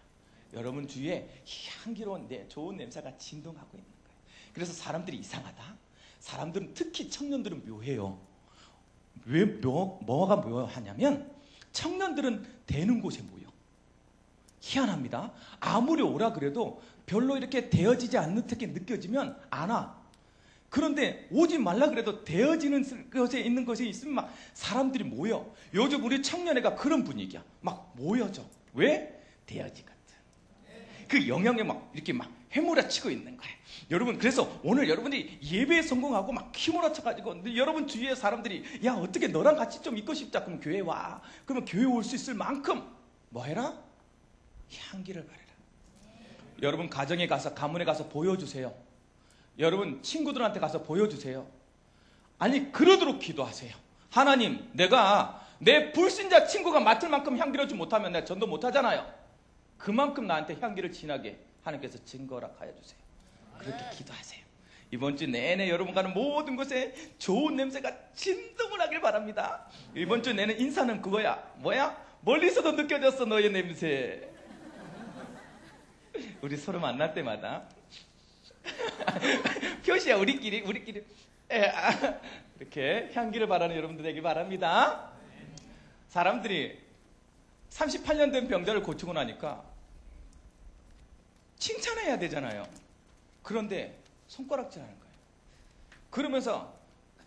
여러분 주위에 향기로운 좋은 냄새가 진동하고 있는 거예요. 그래서 사람들이 이상하다. 사람들은, 특히 청년들은 묘해요. 왜 뭐가 묘하냐면, 청년들은 되는 곳에 모여. 희한합니다. 아무리 오라 그래도 별로 이렇게 되어지지 않는 듯이 느껴지면 안 와. 그런데 오지 말라 그래도 되어지는 것에 있는 것이 있으면 막 사람들이 모여. 요즘 우리 청년회가 그런 분위기야. 막 모여져. 왜? 되어지거든. 그 영향에 막 이렇게 막 휘몰아치고 있는 거야. 여러분, 그래서 오늘 여러분이 예배에 성공하고 막 휘몰아쳐가지고 여러분 주위에 사람들이, 야, 어떻게 너랑 같이 좀 있고 싶다. 그럼 교회 와. 그러면 교회 올 수 있을 만큼 뭐 해라? 향기를 바래라. 여러분 가정에 가서, 가문에 가서 보여주세요. 여러분 친구들한테 가서 보여주세요. 아니, 그러도록 기도하세요. 하나님, 내가 내 불신자 친구가 맡을 만큼 향기를 주지 못하면 내가 전도 못하잖아요. 그만큼 나한테 향기를 진하게 하나님께서 증거라 하여 주세요. 그렇게 기도하세요. 이번 주 내내 여러분 가는 모든 곳에 좋은 냄새가 진동을 하길 바랍니다. 이번 주 내내 인사는 그거야. 뭐야? 멀리서도 느껴졌어, 너의 냄새. 우리 서로 만날 때마다 표시야. 우리끼리 이렇게 향기를 바라는 여러분들 되길 바랍니다. 사람들이 38년 된 병자를 고치고 나니까 칭찬해야 되잖아요. 그런데 손가락질하는 거예요. 그러면서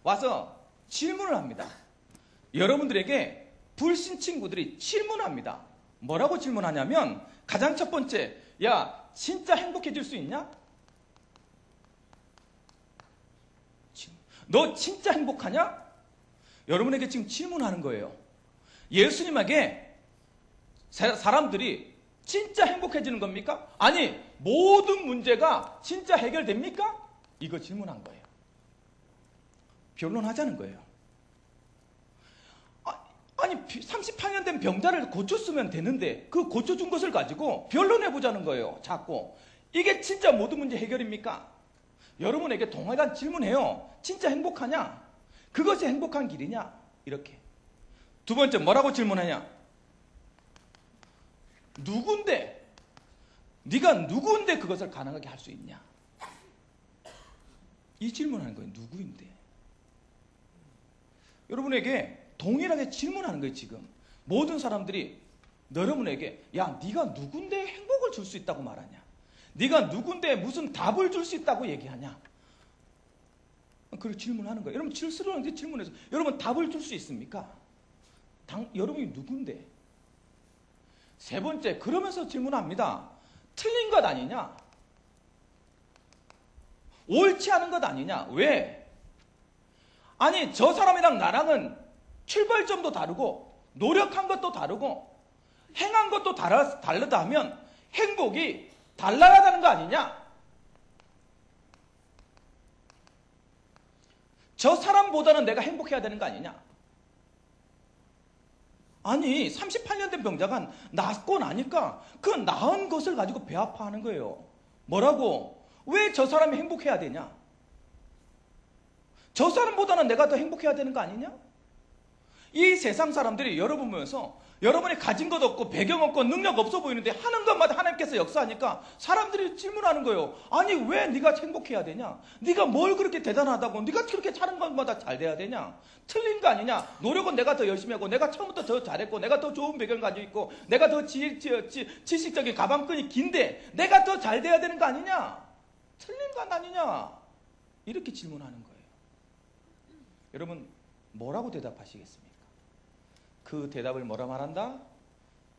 와서 질문을 합니다. 여러분들에게 불신 친구들이 질문합니다. 뭐라고 질문하냐면, 가장 첫 번째, 야, 진짜 행복해질 수 있냐? 너 진짜 행복하냐? 여러분에게 지금 질문하는 거예요. 예수님에게 사람들이 진짜 행복해지는 겁니까? 아니, 모든 문제가 진짜 해결됩니까? 이거 질문한 거예요. 변론하자는 거예요. 아니, 38년 된 병자를 고쳤으면 되는데 그 고쳐준 것을 가지고 변론해보자는 거예요. 자꾸 이게 진짜 모든 문제 해결입니까? 여러분에게 동일한 질문해요. 진짜 행복하냐? 그것이 행복한 길이냐? 이렇게. 두 번째, 뭐라고 질문하냐? 누군데? 네가 누구인데 그것을 가능하게 할 수 있냐? 이 질문하는 거예요. 누구인데? 여러분에게 동일하게 질문하는 거예요. 지금 모든 사람들이 여러분에게 야, 네가 누군데 행복을 줄 수 있다고 말하냐? 네가 누군데 무슨 답을 줄 수 있다고 얘기하냐? 그걸 질문하는 거예요. 여러분 질스러운데 질문해서 여러분 답을 줄 수 있습니까? 여러분이 누군데? 세 번째, 그러면서 질문합니다. 틀린 것 아니냐? 옳지 않은 것 아니냐? 왜? 아니, 저 사람이랑 나랑은 출발점도 다르고 노력한 것도 다르고 행한 것도 다르다 하면 행복이 달라야 되는 거 아니냐? 저 사람보다는 내가 행복해야 되는 거 아니냐? 아니, 38년 된 병자가 낫고 나니까 그 나은 것을 가지고 배 아파하는 거예요. 뭐라고? 왜 저 사람이 행복해야 되냐? 저 사람보다는 내가 더 행복해야 되는 거 아니냐? 이 세상 사람들이 여러분 보면서 여러분이 가진 것 없고 배경 없고 능력 없어 보이는데 하는 것마다 하나님께서 역사하니까 사람들이 질문하는 거예요. 아니, 왜 네가 행복해야 되냐? 네가 뭘 그렇게 대단하다고 네가 그렇게 하는 것마다 잘 돼야 되냐? 틀린 거 아니냐? 노력은 내가 더 열심히 하고 내가 처음부터 더 잘했고 내가 더 좋은 배경을 가지고 있고 내가 더 지식적인 가방끈이 긴데 내가 더 잘 돼야 되는 거 아니냐? 틀린 거 아니냐? 이렇게 질문하는 거예요. 여러분 뭐라고 대답하시겠습니까? 그 대답을 뭐라 말한다?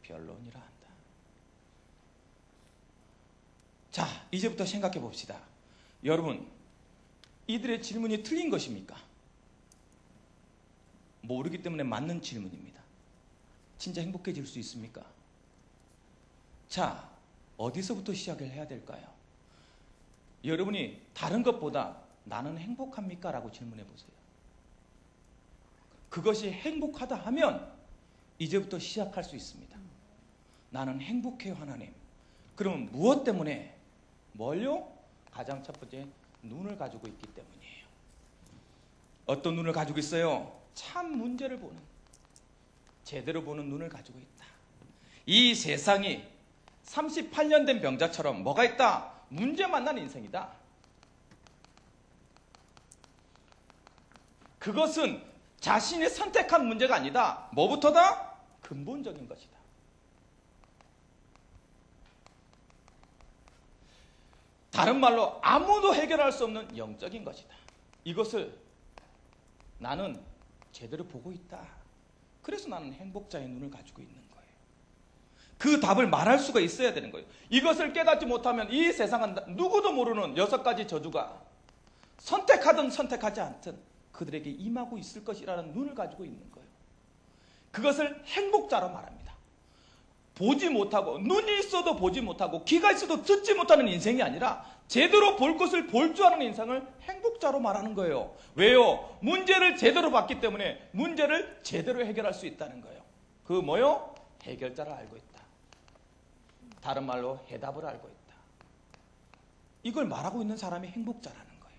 변론이라 한다. 자, 이제부터 생각해 봅시다. 여러분, 이들의 질문이 틀린 것입니까? 모르기 때문에 맞는 질문입니다. 진짜 행복해질 수 있습니까? 자, 어디서부터 시작을 해야 될까요? 여러분이 다른 것보다 나는 행복합니까? 라고 질문해 보세요. 그것이 행복하다 하면 이제부터 시작할 수 있습니다. 나는 행복해요, 하나님. 그러면 무엇 때문에? 뭘요? 가장 첫 번째, 눈을 가지고 있기 때문이에요. 어떤 눈을 가지고 있어요? 참 문제를 보는, 제대로 보는 눈을 가지고 있다. 이 세상이 38년 된 병자처럼 뭐가 있다? 문제 만난 인생이다. 그것은 자신이 선택한 문제가 아니다. 뭐부터다? 근본적인 것이다. 다른 말로 아무도 해결할 수 없는 영적인 것이다. 이것을 나는 제대로 보고 있다. 그래서 나는 행복자의 눈을 가지고 있는 거예요. 그 답을 말할 수가 있어야 되는 거예요. 이것을 깨닫지 못하면 이 세상은 누구도 모르는 6가지 저주가 선택하든 선택하지 않든 그들에게 임하고 있을 것이라는 눈을 가지고 있는 거예요. 그것을 행복자로 말합니다. 보지 못하고, 눈이 있어도 보지 못하고 귀가 있어도 듣지 못하는 인생이 아니라 제대로 볼 것을 볼 줄 아는 인생을 행복자로 말하는 거예요. 왜요? 문제를 제대로 봤기 때문에 문제를 제대로 해결할 수 있다는 거예요. 그 뭐요? 해결자를 알고 있다. 다른 말로 해답을 알고 있다. 이걸 말하고 있는 사람이 행복자라는 거예요.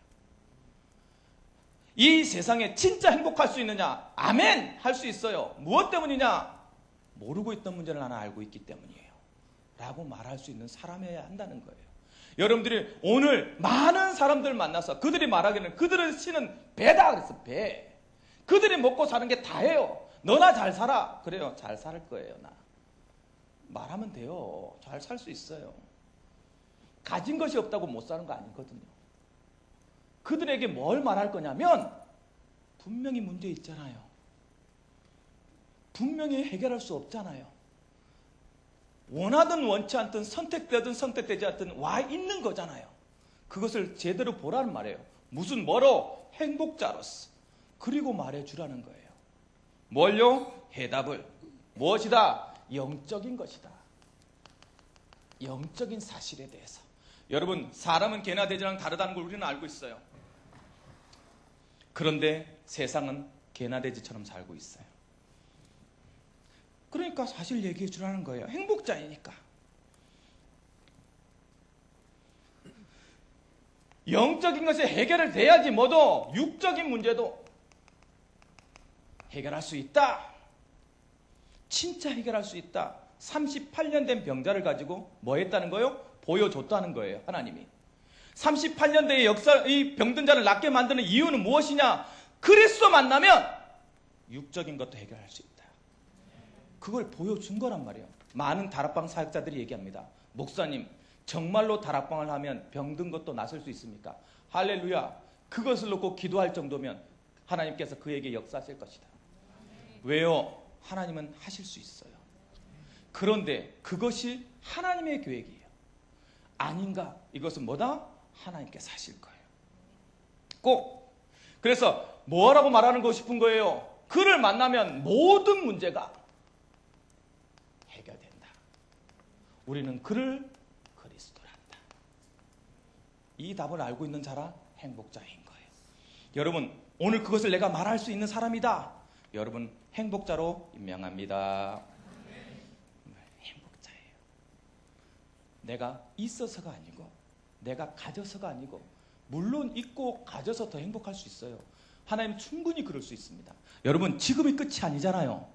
이 세상에 진짜 행복할 수 있느냐? 아멘! 할 수 있어요. 무엇 때문이냐? 모르고 있던 문제를 나는 알고 있기 때문이에요. 라고 말할 수 있는 사람이어야 한다는 거예요. 여러분들이 오늘 많은 사람들 만나서 그들이 말하기는 그들은 신은 배다 그랬어. 배. 그들이 먹고 사는 게 다예요. 너나 잘 살아. 그래요. 잘 살 거예요. 나. 말하면 돼요. 잘 살 수 있어요. 가진 것이 없다고 못 사는 거 아니거든요. 그들에게 뭘 말할 거냐면 분명히 문제 있잖아요. 분명히 해결할 수 없잖아요. 원하든 원치 않든 선택되든 선택되지 않든 와 있는 거잖아요. 그것을 제대로 보라는 말이에요. 무슨 뭐로? 행복자로서. 그리고 말해주라는 거예요. 뭘요? 해답을. 무엇이다? 영적인 것이다. 영적인 사실에 대해서. 여러분, 사람은 개나 돼지랑 다르다는 걸 우리는 알고 있어요. 그런데 세상은 개나 돼지처럼 살고 있어요. 그러니까 사실 얘기해 주라는 거예요. 행복자이니까. 영적인 것이 해결을 돼야지 뭐도 육적인 문제도 해결할 수 있다. 진짜 해결할 수 있다. 38년 된 병자를 가지고 뭐 했다는 거예요? 보여줬다는 거예요. 하나님이. 38년 대의 역사, 이 병든 자를 낫게 만드는 이유는 무엇이냐? 그리스도 만나면 육적인 것도 해결할 수 있다. 그걸 보여준 거란 말이에요. 많은 다락방 사역자들이 얘기합니다. 목사님, 정말로 다락방을 하면 병든 것도 나설 수 있습니까? 할렐루야. 그것을 놓고 기도할 정도면 하나님께서 그에게 역사하실 것이다. 왜요? 하나님은 하실 수 있어요. 그런데 그것이 하나님의 계획이에요. 아닌가? 이것은 뭐다? 하나님께서 하실 거예요. 꼭. 그래서 뭐라고 말하고 싶은 거예요? 그를 만나면 모든 문제가 해결된다. 우리는 그를 그리스도란다. 이 답을 알고 있는 자라 행복자인 거예요. 여러분, 오늘 그것을 내가 말할 수 있는 사람이다. 여러분, 행복자로 임명합니다. 행복자예요. 내가 있어서가 아니고 내가 가져서가 아니고, 물론 있고 가져서 더 행복할 수 있어요. 하나님 충분히 그럴 수 있습니다. 여러분, 지금이 끝이 아니잖아요.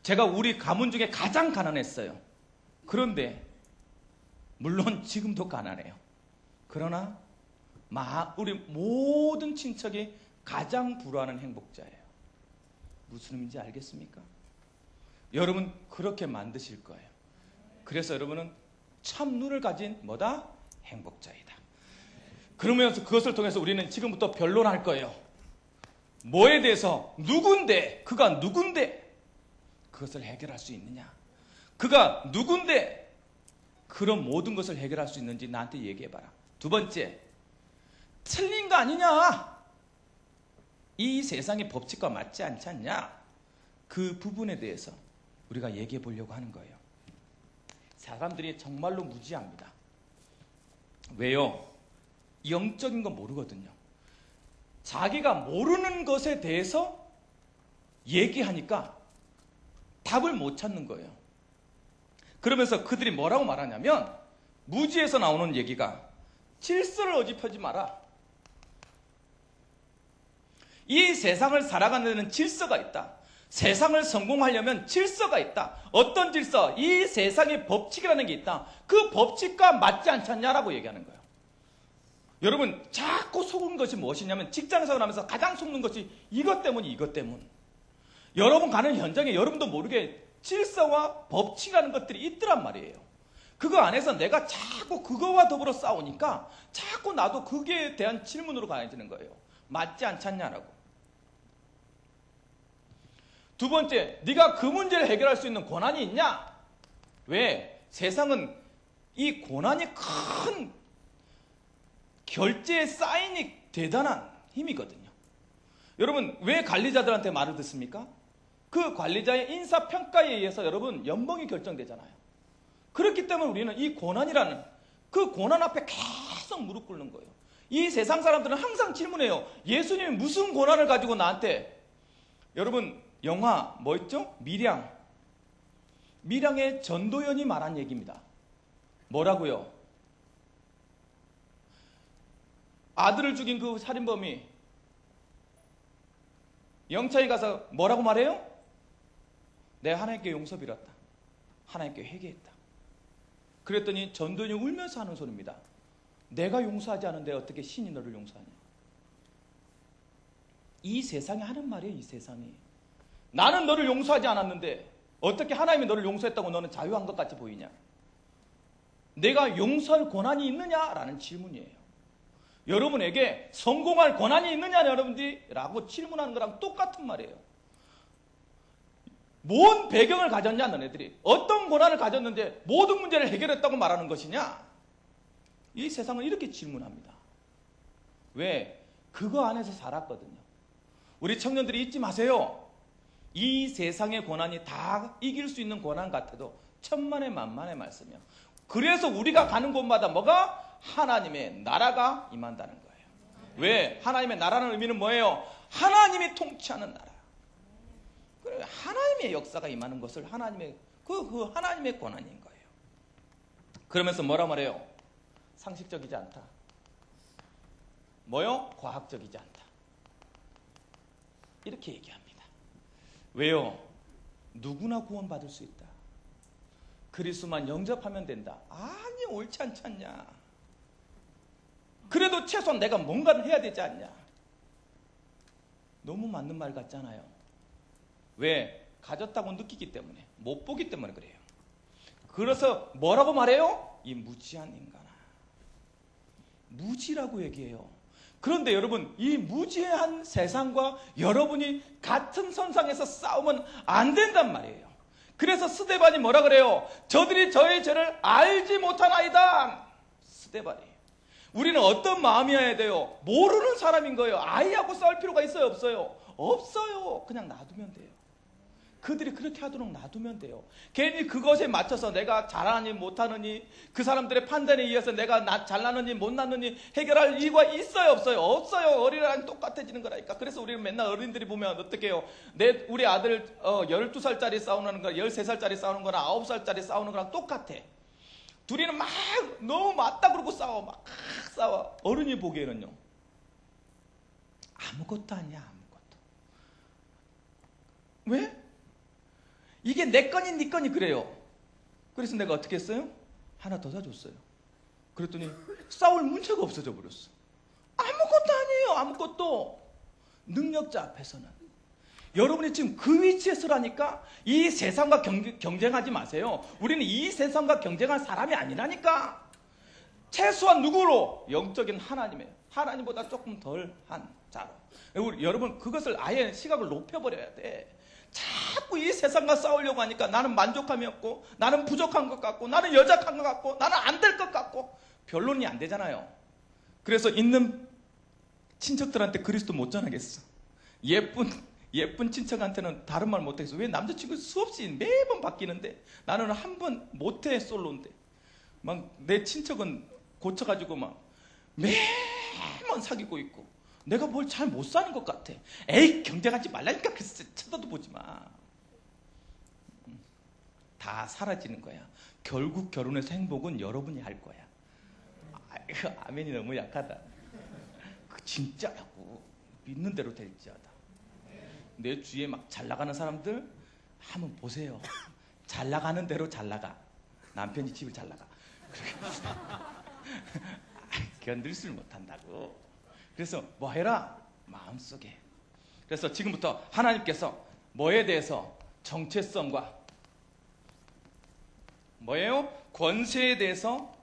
제가 우리 가문 중에 가장 가난했어요. 그런데 물론 지금도 가난해요. 그러나 우리 모든 친척이 가장 부러워하는 행복자예요. 무슨 의미인지 알겠습니까? 여러분, 그렇게 만드실 거예요. 그래서 여러분은 참 눈을 가진 뭐다? 행복자이다. 그러면서 그것을 통해서 우리는 지금부터 변론할 거예요. 뭐에 대해서? 누군데? 그가 누군데? 그것을 해결할 수 있느냐? 그가 누군데? 그런 모든 것을 해결할 수 있는지 나한테 얘기해봐라. 두 번째, 틀린 거 아니냐? 이 세상의 법칙과 맞지 않지 않냐? 그 부분에 대해서 우리가 얘기해 보려고 하는 거예요. 사람들이 정말로 무지합니다. 왜요? 영적인 건 모르거든요. 자기가 모르는 것에 대해서 얘기하니까 답을 못 찾는 거예요. 그러면서 그들이 뭐라고 말하냐면, 무지에서 나오는 얘기가 질서를 어집하지 마라. 이 세상을 살아가는 데는 질서가 있다. 세상을 성공하려면 질서가 있다. 어떤 질서? 이 세상의 법칙이라는 게 있다. 그 법칙과 맞지 않잖냐라고 얘기하는 거예요. 여러분, 자꾸 속는 것이 무엇이냐면, 직장생활 하면서 가장 속는 것이 이것 때문. 여러분 가는 현장에 여러분도 모르게 질서와 법칙이라는 것들이 있더란 말이에요. 그거 안에서 내가 자꾸 그거와 더불어 싸우니까 자꾸 나도 그게 대한 질문으로 가야 되는 거예요. 맞지 않잖냐라고. 두 번째, 네가 그 문제를 해결할 수 있는 권한이 있냐? 왜? 세상은 이 권한이 큰 결제의 사인이 대단한 힘이거든요. 여러분, 왜 관리자들한테 말을 듣습니까? 그 관리자의 인사평가에 의해서 여러분 연봉이 결정되잖아요. 그렇기 때문에 우리는 이 권한이라는 그 권한 앞에 계속 무릎 꿇는 거예요. 이 세상 사람들은 항상 질문해요. 예수님이 무슨 권한을 가지고 나한테. 여러분, 영화 뭐 있죠? 밀양의 전도연이 말한 얘기입니다. 뭐라고요? 아들을 죽인 그 살인범이 영차에 가서 뭐라고 말해요? 내가 하나님께 용서 빌었다. 하나님께 회개했다. 그랬더니 전도연이 울면서 하는 소리입니다. 내가 용서하지 않은데 어떻게 신이 너를 용서하냐? 이 세상이 하는 말이에요. 이 세상이. 나는 너를 용서하지 않았는데 어떻게 하나님이 너를 용서했다고 너는 자유한 것 같이 보이냐? 내가 용서할 권한이 있느냐라는 질문이에요. 여러분에게 성공할 권한이 있느냐 여러분들이? 라고 질문하는 거랑 똑같은 말이에요. 뭔 배경을 가졌냐 너네들이? 어떤 권한을 가졌는데 모든 문제를 해결했다고 말하는 것이냐? 이 세상은 이렇게 질문합니다. 왜? 그거 안에서 살았거든요. 우리 청년들이 잊지 마세요. 이 세상의 권한이 다 이길 수 있는 권한 같아도 천만의 만만의 말씀이요. 그래서 우리가 가는 곳마다 뭐가? 하나님의 나라가 임한다는 거예요. 왜? 하나님의 나라는 의미는 뭐예요? 하나님이 통치하는 나라. 하나님의 역사가 임하는 것을 하나님의 그 하나님의 권한인 거예요. 그러면서 뭐라 말해요? 상식적이지 않다. 뭐요? 과학적이지 않다. 이렇게 얘기합니다. 왜요? 누구나 구원받을 수 있다. 그리스도만 영접하면 된다. 아니, 옳지 않지 않냐. 그래도 최소한 내가 뭔가를 해야 되지 않냐. 너무 맞는 말 같잖아요. 왜? 가졌다고 느끼기 때문에, 못 보기 때문에 그래요. 그래서 뭐라고 말해요? 이 무지한 인간아. 무지라고 얘기해요. 그런데 여러분, 이 무지한 세상과 여러분이 같은 선상에서 싸우면 안 된단 말이에요. 그래서 스데반이 뭐라 그래요? 저들이 저의 죄를 알지 못하나이다. 스데반이. 우리는 어떤 마음이어야 돼요? 모르는 사람인 거예요. 아이하고 싸울 필요가 있어요? 없어요? 없어요. 그냥 놔두면 돼요. 그들이 그렇게 하도록 놔두면 돼요. 괜히 그것에 맞춰서 내가 잘하니 못하느니, 그 사람들의 판단에 의해서 내가 잘나느니 못나느니 해결할 이유가 있어요? 없어요? 없어요. 어린아이랑 똑같아지는 거라니까. 그래서 우리는 맨날 어른들이 보면 어떻게 해요? 우리 아들 12살짜리 싸우는 거랑 13살짜리 싸우는 거랑 9살짜리 싸우는 거랑 똑같아. 둘이는 막 너무 맞다 그러고 싸워. 막 싸워. 어른이 보기에는요, 아무것도 아니야. 아무것도. 왜? 이게 내 거니 네 거니 그래요. 그래서 내가 어떻게 했어요? 하나 더 사줬어요. 그랬더니 싸울 문제가 없어져 버렸어. 아무것도 아니에요. 아무것도. 능력자 앞에서는. 여러분이 지금 그 위치에 서라니까. 이 세상과 경쟁하지 마세요. 우리는 이 세상과 경쟁할 사람이 아니라니까. 최소한 누구로? 영적인 하나님이에요. 하나님보다 조금 덜한 자로. 여러분, 그것을 아예 시각을 높여버려야 돼. 자꾸 이 세상과 싸우려고 하니까 나는 만족함이 없고, 나는 부족한 것 같고, 나는 여작한 것 같고, 나는 안 될 것 같고, 변론이 안 되잖아요. 그래서 있는 친척들한테 그리스도 못 전하겠어. 예쁜 친척한테는 다른 말 못하겠어. 왜? 남자친구 수없이 매번 바뀌는데 나는 한 번 못해. 솔로인데 막 내 친척은 고쳐가지고 막 매번 사귀고 있고, 내가 뭘 잘 못 사는 것 같아. 에이, 경쟁하지 말라니까. 그래서 쳐다도 보지 마. 다 사라지는 거야. 결국 결혼에서 행복은 여러분이 할 거야. 아멘이 너무 약하다. 진짜라고. 믿는 대로 될지어다. 내 주위에 막 잘 나가는 사람들 한번 보세요. 잘 나가는 대로 잘 나가. 남편이 집을 잘 나가. 견딜 줄 못한다고. 그래서 뭐 해라? 마음속에. 그래서 지금부터 하나님께서 뭐에 대해서? 정체성과 뭐예요? 권세에 대해서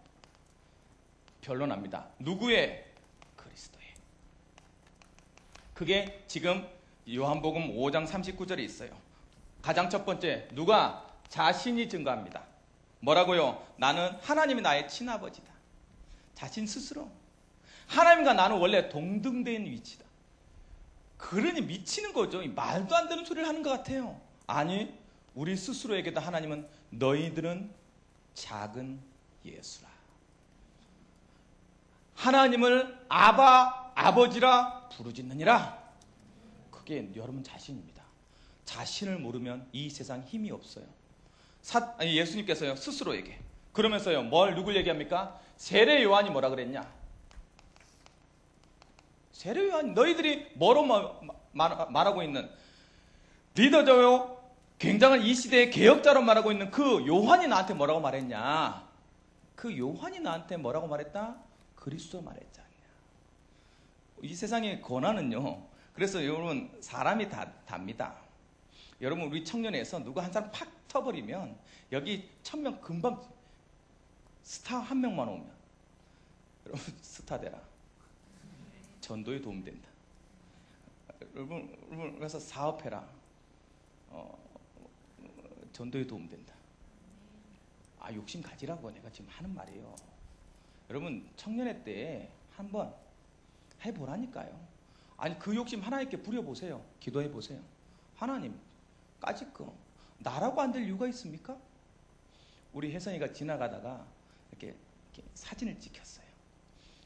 변론합니다. 누구의? 그리스도의. 그게 지금 요한복음 5장 39절에 있어요. 가장 첫 번째, 누가? 자신이 증거합니다. 뭐라고요? 나는 하나님이 나의 친아버지다. 자신 스스로. 하나님과 나는 원래 동등된 위치다. 그러니 미치는 거죠. 말도 안 되는 소리를 하는 것 같아요. 아니, 우리 스스로에게도 하나님은 너희들은 작은 예수라. 하나님을 아버지라 부르짖느니라. 그게 여러분 자신입니다. 자신을 모르면 이 세상 힘이 없어요. 예수님께서요, 스스로에게. 그러면서요, 누굴 얘기합니까? 세례 요한이 뭐라 그랬냐? 세례 요한, 너희들이 뭐로 말하고 있는 리더죠요? 굉장한 이 시대의 개혁자로 말하고 있는 그 요한이 나한테 뭐라고 말했냐? 그 요한이 나한테 뭐라고 말했다? 그리스도 말했지 않냐? 이 세상의 권한은요, 그래서 여러분, 사람이 답니다. 여러분, 우리 청년에서 누구 한 사람 팍 터버리면 여기 1000명 금방 스타 한 명만 오면 여러분 스타 되라. 전도에 도움된다. 여러분 그래서 사업해라. 전도에 도움된다. 욕심 가지라고 내가 지금 하는 말이에요. 여러분 청년회 때 한번 해보라니까요. 아니 그 욕심 하나님께 부려보세요. 기도해보세요. 하나님 까짓 거 나라고 안 될 이유가 있습니까? 우리 혜선이가 지나가다가 이렇게 사진을 찍혔어요.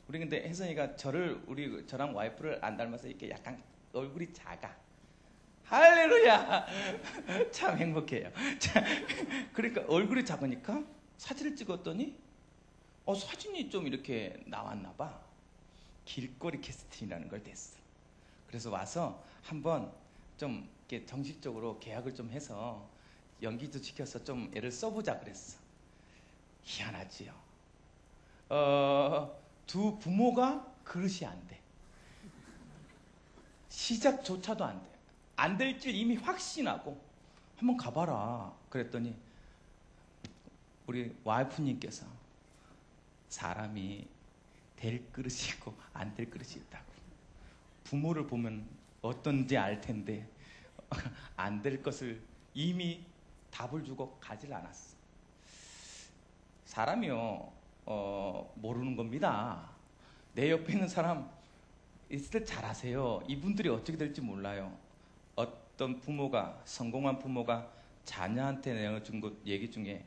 우리 근데 혜선이가 저랑 와이프를 안 닮아서 이렇게 약간 얼굴이 작아. 할렐루야. 참 행복해요. 그러니까 얼굴이 작으니까 사진을 찍었더니 사진이 좀 이렇게 나왔나 봐. 길거리 캐스팅이라는 걸 냈어. 그래서 와서 한번 좀 이렇게 정식적으로 계약을 좀 해서 연기도 시켜서 좀 애를 써보자 그랬어. 희한하지요. 두 부모가 그릇이 안 돼. 시작조차도 안 돼. 안 될 줄 이미 확신하고 한번 가봐라 그랬더니 우리 와이프님께서 사람이 될 그릇이 있고 안 될 그릇이 있다고. 부모를 보면 어떤지 알 텐데 안 될 것을 이미 답을 주고 가질 않았어. 사람이요 모르는 겁니다. 내 옆에 있는 사람 있을 때 잘 아세요. 이분들이 어떻게 될지 몰라요. 어떤 부모가, 성공한 부모가 자녀한테 내어준 것 얘기 중에,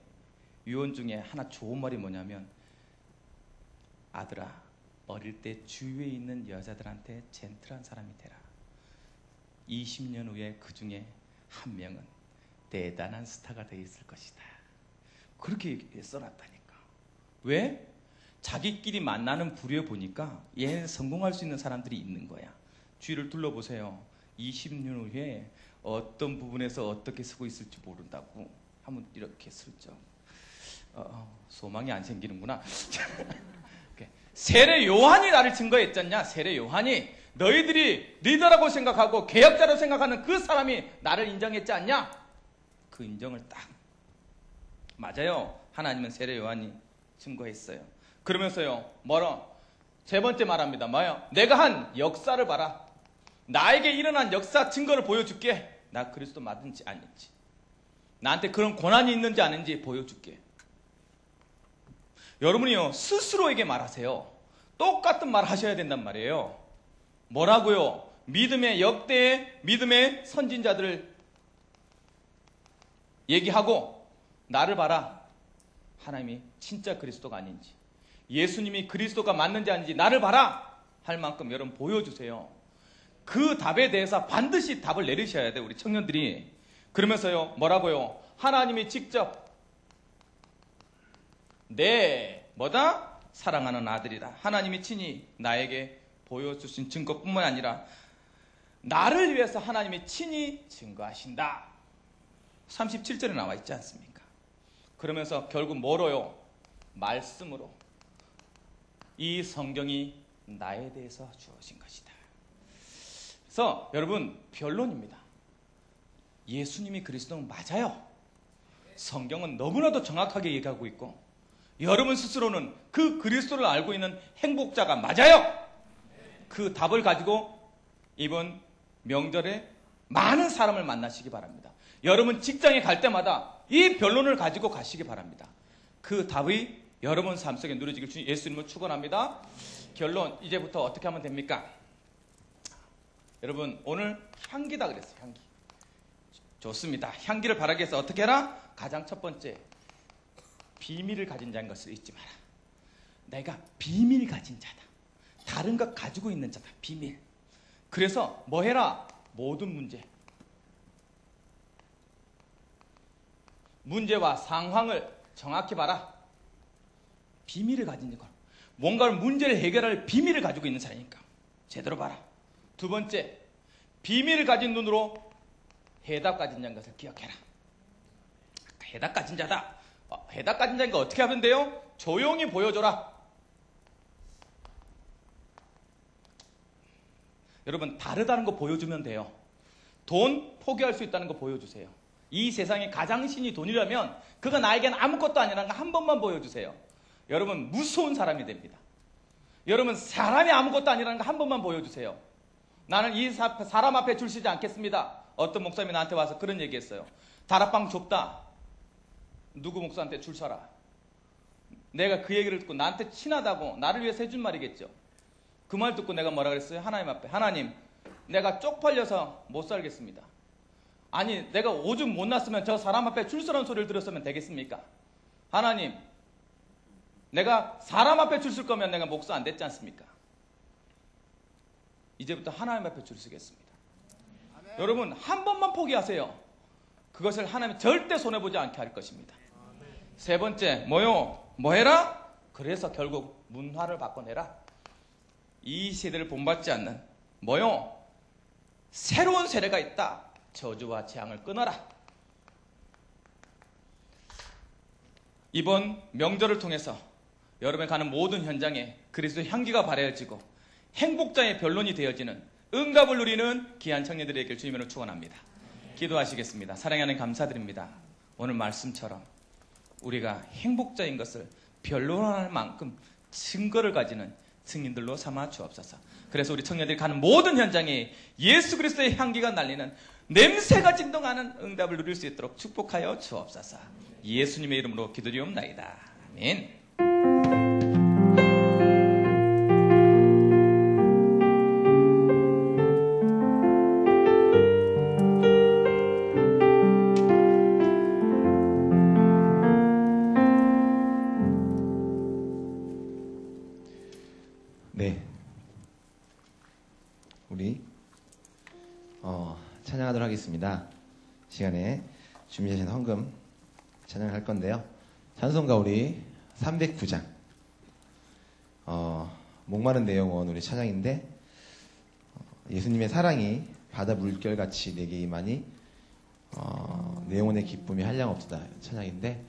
유언 중에 하나 좋은 말이 뭐냐면, 아들아, 어릴 때 주위에 있는 여자들한테 젠틀한 사람이 되라. 20년 후에 그 중에 한 명은 대단한 스타가 되어 있을 것이다. 그렇게 써놨다니까. 왜? 자기끼리 만나는 부류에 보니까 얘 성공할 수 있는 사람들이 있는 거야. 주위를 둘러보세요. 20년 후에 어떤 부분에서 어떻게 쓰고 있을지 모른다고. 한번 이렇게 슬쩍 소망이 안 생기는구나. 세례 요한이 나를 증거했잖냐. 세례 요한이 너희들이 리더라고 생각하고 개혁자라고 생각하는 그 사람이 나를 인정했지 않냐. 그 인정을 딱 맞아요. 하나님은 세례 요한이 증거했어요. 그러면서요 뭐라 세 번째 말합니다. 뭐요? 내가 한 역사를 봐라. 나에게 일어난 역사 증거를 보여줄게. 나 그리스도 맞은지 아닌지, 나한테 그런 권한이 있는지 아닌지 보여줄게. 여러분이요 스스로에게 말하세요. 똑같은 말 하셔야 된단 말이에요. 뭐라고요? 믿음의 역대의 믿음의 선진자들을 얘기하고 나를 봐라. 하나님이 진짜 그리스도가 아닌지, 예수님이 그리스도가 맞는지 아닌지 나를 봐라 할 만큼 여러분 보여주세요. 그 답에 대해서 반드시 답을 내리셔야 돼 우리 청년들이. 그러면서요 뭐라고요? 하나님이 직접 내 뭐다? 사랑하는 아들이다. 하나님이 친히 나에게 보여주신 증거뿐만 아니라 나를 위해서 하나님이 친히 증거하신다. 37절에 나와 있지 않습니까? 그러면서 결국 뭐로요? 말씀으로 이 성경이 나에 대해서 주어진 것이다. 그래서 여러분 변론입니다. 예수님이 그리스도는 맞아요. 성경은 너무나도 정확하게 얘기하고 있고 여러분 스스로는 그 그리스도를 알고 있는 행복자가 맞아요. 그 답을 가지고 이번 명절에 많은 사람을 만나시기 바랍니다. 여러분 직장에 갈 때마다 이 변론을 가지고 가시기 바랍니다. 그 답이 여러분 삶 속에 누려지길 주님 예수님을 축원합니다. 결론, 이제부터 어떻게 하면 됩니까? 여러분 오늘 향기다 그랬어요. 향기. 좋습니다. 향기를 바라기 위해서 어떻게 해라? 가장 첫 번째, 비밀을 가진 자인 것을 잊지 마라. 내가 비밀 가진 자다. 다른 것 가지고 있는 자다. 비밀. 그래서 뭐 해라? 모든 문제와 상황을 정확히 봐라. 비밀을 가진 것. 뭔가를 문제를 해결할 비밀을 가지고 있는 사람이니까 제대로 봐라. 두 번째, 비밀을 가진 눈으로 해답 가진 자인 것을 기억해라. 해답 가진 자다. 해답 가진 자인 거 어떻게 하면 돼요? 조용히 보여줘라. 여러분 다르다는 거 보여주면 돼요. 돈 포기할 수 있다는 거 보여주세요. 이 세상에 가장 신이 돈이라면 그거 나에게는 아무것도 아니라는 거 한 번만 보여주세요. 여러분 무서운 사람이 됩니다. 여러분 사람이 아무것도 아니라는 거 한 번만 보여주세요. 나는 이 사람 앞에 줄 서지 않겠습니다. 어떤 목사님이 나한테 와서 그런 얘기했어요. 다락방 좁다. 누구 목사한테 줄 서라. 내가 그 얘기를 듣고 나한테 친하다고 나를 위해서 해준 말이겠죠. 그 말 듣고 내가 뭐라 그랬어요? 하나님 앞에, 하나님 내가 쪽팔려서 못 살겠습니다. 아니 내가 오줌 못 났으면 저 사람 앞에 줄 서라는 소리를 들었으면 되겠습니까? 하나님 내가 사람 앞에 줄 설 거면 내가 목사 안 됐지 않습니까? 이제부터 하나님 앞에 줄 서겠습니다. 아멘. 여러분 한 번만 포기하세요. 그것을 하나님이 절대 손해보지 않게 할 것입니다. 아멘. 세 번째 뭐요? 뭐 해라? 그래서 결국 문화를 바꿔내라. 이 세대를 본받지 않는 뭐요? 새로운 세대가 있다. 저주와 재앙을 끊어라. 이번 명절을 통해서 여러분이 가는 모든 현장에 그리스도의 향기가 발해지고 행복자의 변론이 되어지는 응답을 누리는 귀한 청년들에게 주님으로 축원합니다. 기도하시겠습니다. 사랑하는 감사드립니다. 오늘 말씀처럼 우리가 행복자인 것을 변론할 만큼 증거를 가지는 증인들로 삼아 주옵소서. 그래서 우리 청년들이 가는 모든 현장에 예수 그리스도의 향기가 날리는 냄새가 진동하는 응답을 누릴 수 있도록 축복하여 주옵소서. 예수님의 이름으로 기도드리옵나이다. 아멘. 네, 우리 찬양하도록 하겠습니다. 시간에 준비하신 헌금 찬양을 할 건데요. 찬송가 우리 309장 목마른 내 영혼 우리 찬양인데 예수님의 사랑이 바다 물결같이 내게 임하니 내 영혼의 기쁨이 한량없도다 찬양인데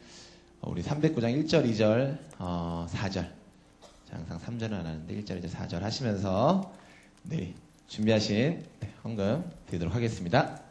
우리 309장 1절 2절 4절 항상 3절은 안 하는데 1절 이제 4절 하시면서 네 준비하신 헌금 드리도록 하겠습니다.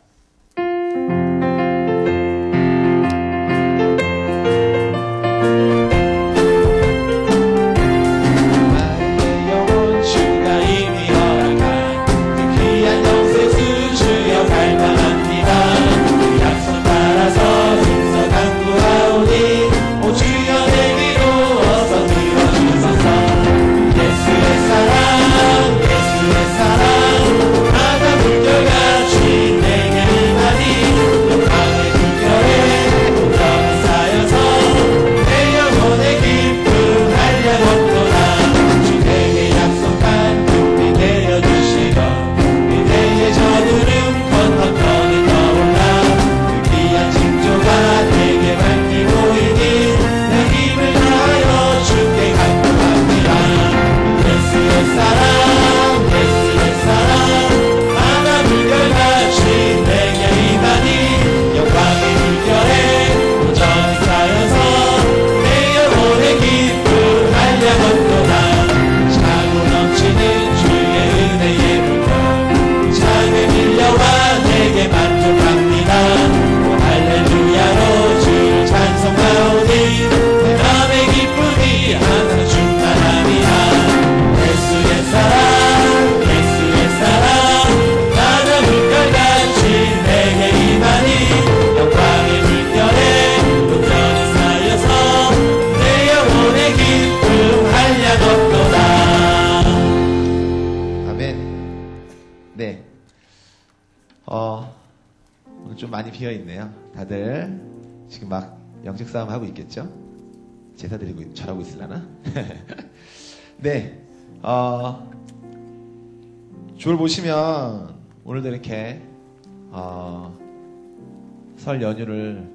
오늘 좀 많이 비어있네요. 다들 지금 막 영적 싸움 하고 있겠죠? 제사 드리고 잘하고 있으려나? 네, 주를 보시면 오늘도 이렇게 설 연휴를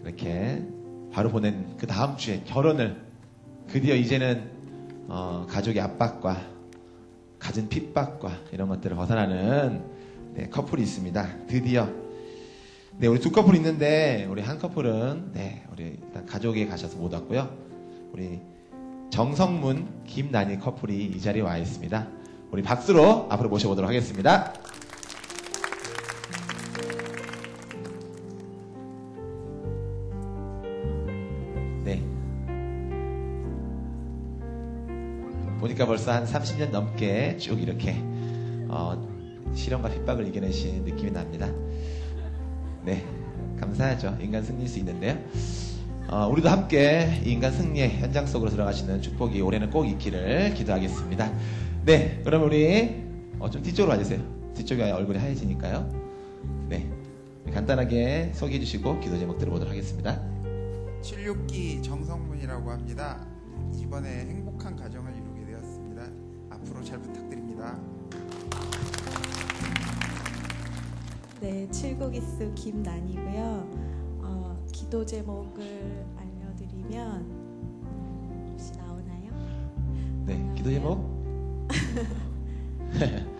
이렇게 바로 보낸 그 다음 주에 결혼을 드디어 이제는 가족의 압박과 갖은 핍박과 이런 것들을 벗어나는 커플이 있습니다. 드디어 우리 두 커플 있는데 우리 한 커플은 우리 일단 가족에 가셔서 못 왔고요. 우리 정성문 김난희 커플이 이 자리에 와 있습니다. 우리 박수로 앞으로 모셔보도록 하겠습니다. 보니까 벌써 한 30년 넘게 쭉 이렇게 시련과 핍박을 이겨내신 느낌이 납니다. 네, 감사하죠. 인간 승리일 수 있는데요. 우리도 함께 이 인간 승리의 현장 속으로 들어가시는 축복이 올해는 꼭 있기를 기도하겠습니다. 네, 그럼 우리 좀 뒤쪽으로 와주세요. 뒤쪽에 얼굴이 하얘지니까요. 네, 간단하게 소개해 주시고 기도 제목 들어보도록 하겠습니다. 76기 정성문이라고 합니다. 이번에 행복한 가정을 이루게 되었습니다. 앞으로 잘 부탁드립니다. 네, 7곡이스 김난이고요. 기도 제목을 알려드리면 혹시 나오나요? 네, 기도 제목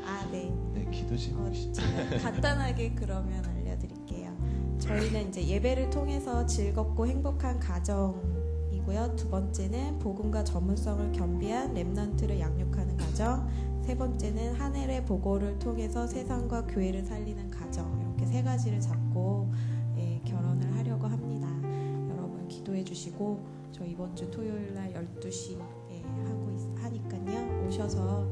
아, 네. 네, 기도 제목이시죠. 제가 간단하게 그러면 알려드릴게요. 저희는 이제 예배를 통해서 즐겁고 행복한 가정이고요. 두 번째는 복음과 전문성을 겸비한 렘넌트를 양육하는 가정. 세 번째는 한 해의 보고를 통해서 세상과 교회를 살리는 가정. 이렇게 세 가지를 잡고 결혼을 하려고 합니다. 여러분 기도해 주시고 저 이번 주 토요일 날 12시에 하니까요. 오셔서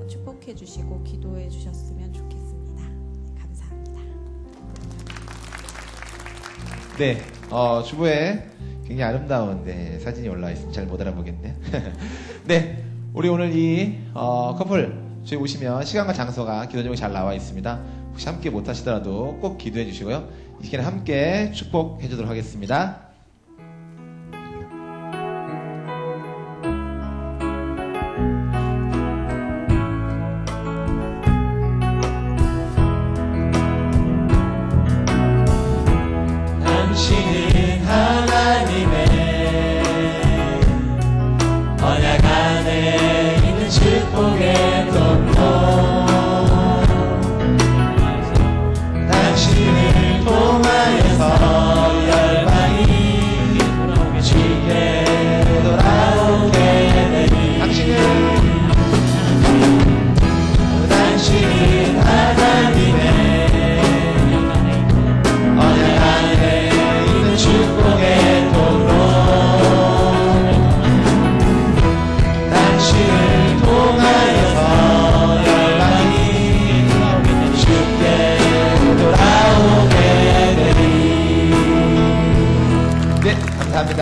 축복해 주시고 기도해 주셨으면 좋겠습니다. 네, 감사합니다. 네, 주부에 굉장히 아름다운 사진이 올라와 있으면 잘 못 알아보겠네요. 네, 우리 오늘 이 커플 저희 오시면 시간과 장소가 기도 제목이 잘 나와 있습니다. 혹시 함께 못 하시더라도 꼭 기도해 주시고요. 이 시간에 함께 축복해 주도록 하겠습니다. 당신은 하나님의 언약 안에 있는 축복의 통로, 당신을 통하여서 열방이 주께 돌아오게 되리. 당신은 하나님의 언약 안에 있는 축복의 통로, 당신을 통하여서 열방이 주께 돌아오게 되리. 네, 감사합니다.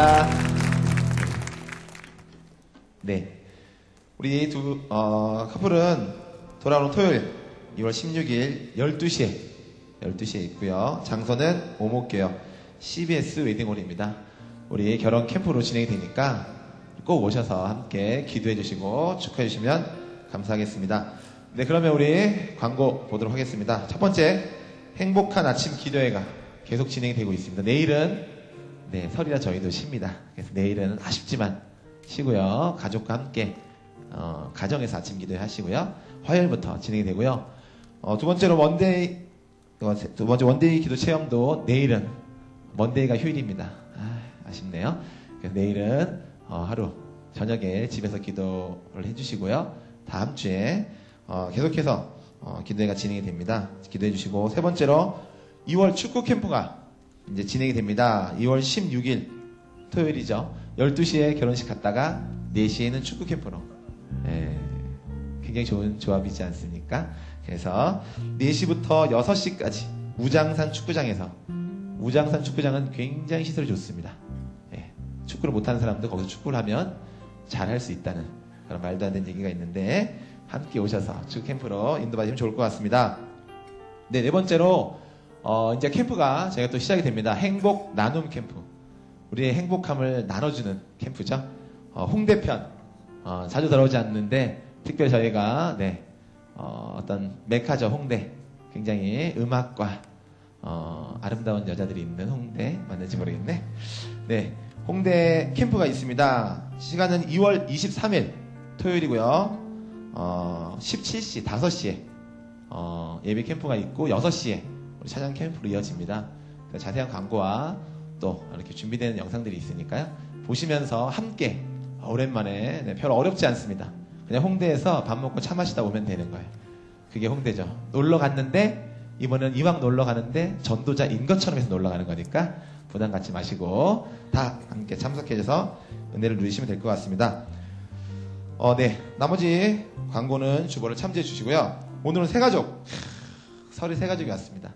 네, 우리 두 커플은 돌아오는 토요일 2월 16일 12시에 있고요. 장소는 오목교역 CBS 웨딩홀입니다. 우리 결혼 캠프로 진행이 되니까 꼭 오셔서 함께 기도해 주시고 축하해 주시면 감사하겠습니다. 네, 그러면 우리 광고 보도록 하겠습니다. 첫 번째, 행복한 아침 기도회가 계속 진행이 되고 있습니다. 내일은 설이라 저희도 쉽니다. 그래서 내일은 아쉽지만 쉬고요. 가족과 함께 가정에서 아침 기도회 하시고요. 화요일부터 진행이 되고요. 두 번째로 두 번째 원데이 기도 체험도 내일은 먼데이가 휴일입니다. 아쉽네요. 그래서 내일은 하루 저녁에 집에서 기도를 해주시고요. 다음 주에 계속해서 기도회가 진행이 됩니다. 기도해 주시고, 세 번째로 2월 축구 캠프가 이제 진행이 됩니다. 2월 16일 토요일이죠. 12시에 결혼식 갔다가 4시에는 축구 캠프로. 굉장히 좋은 조합이지 않습니까? 그래서 4시부터 6시까지 우장산 축구장에서, 우장산 축구장은 굉장히 시설이 좋습니다. 축구를 못하는 사람도 거기서 축구를 하면 잘할 수 있다는 그런 말도 안 되는 얘기가 있는데 함께 오셔서 축구 캠프로 인도받으시면 좋을 것 같습니다. 네, 네 번째로 이제 캠프가 저희가 또 시작이 됩니다. 행복 나눔 캠프. 우리의 행복함을 나눠주는 캠프죠. 홍대편 자주 들어오지 않는데 특별히 저희가 어떤 메카죠. 홍대. 굉장히 음악과 아름다운 여자들이 있는 홍대 맞는지 모르겠네. 네, 홍대 캠프가 있습니다. 시간은 2월 23일 토요일이고요. 17시 5시에 예비 캠프가 있고 6시에 우리 차장 캠프로 이어집니다. 자세한 광고와 또 이렇게 준비되는 영상들이 있으니까요. 보시면서 함께 오랜만에 별로 어렵지 않습니다. 그냥 홍대에서 밥 먹고 차 마시다 오면 되는 거예요. 그게 홍대죠. 놀러 갔는데 이번엔 이왕 놀러 가는데 전도자인 것처럼 해서 놀러 가는 거니까 부담 갖지 마시고 다 함께 참석해줘서 은혜를 누리시면 될 것 같습니다. 네, 나머지 광고는 주보를 참조해 주시고요. 오늘은 세가족, 설이 세가족이 왔습니다.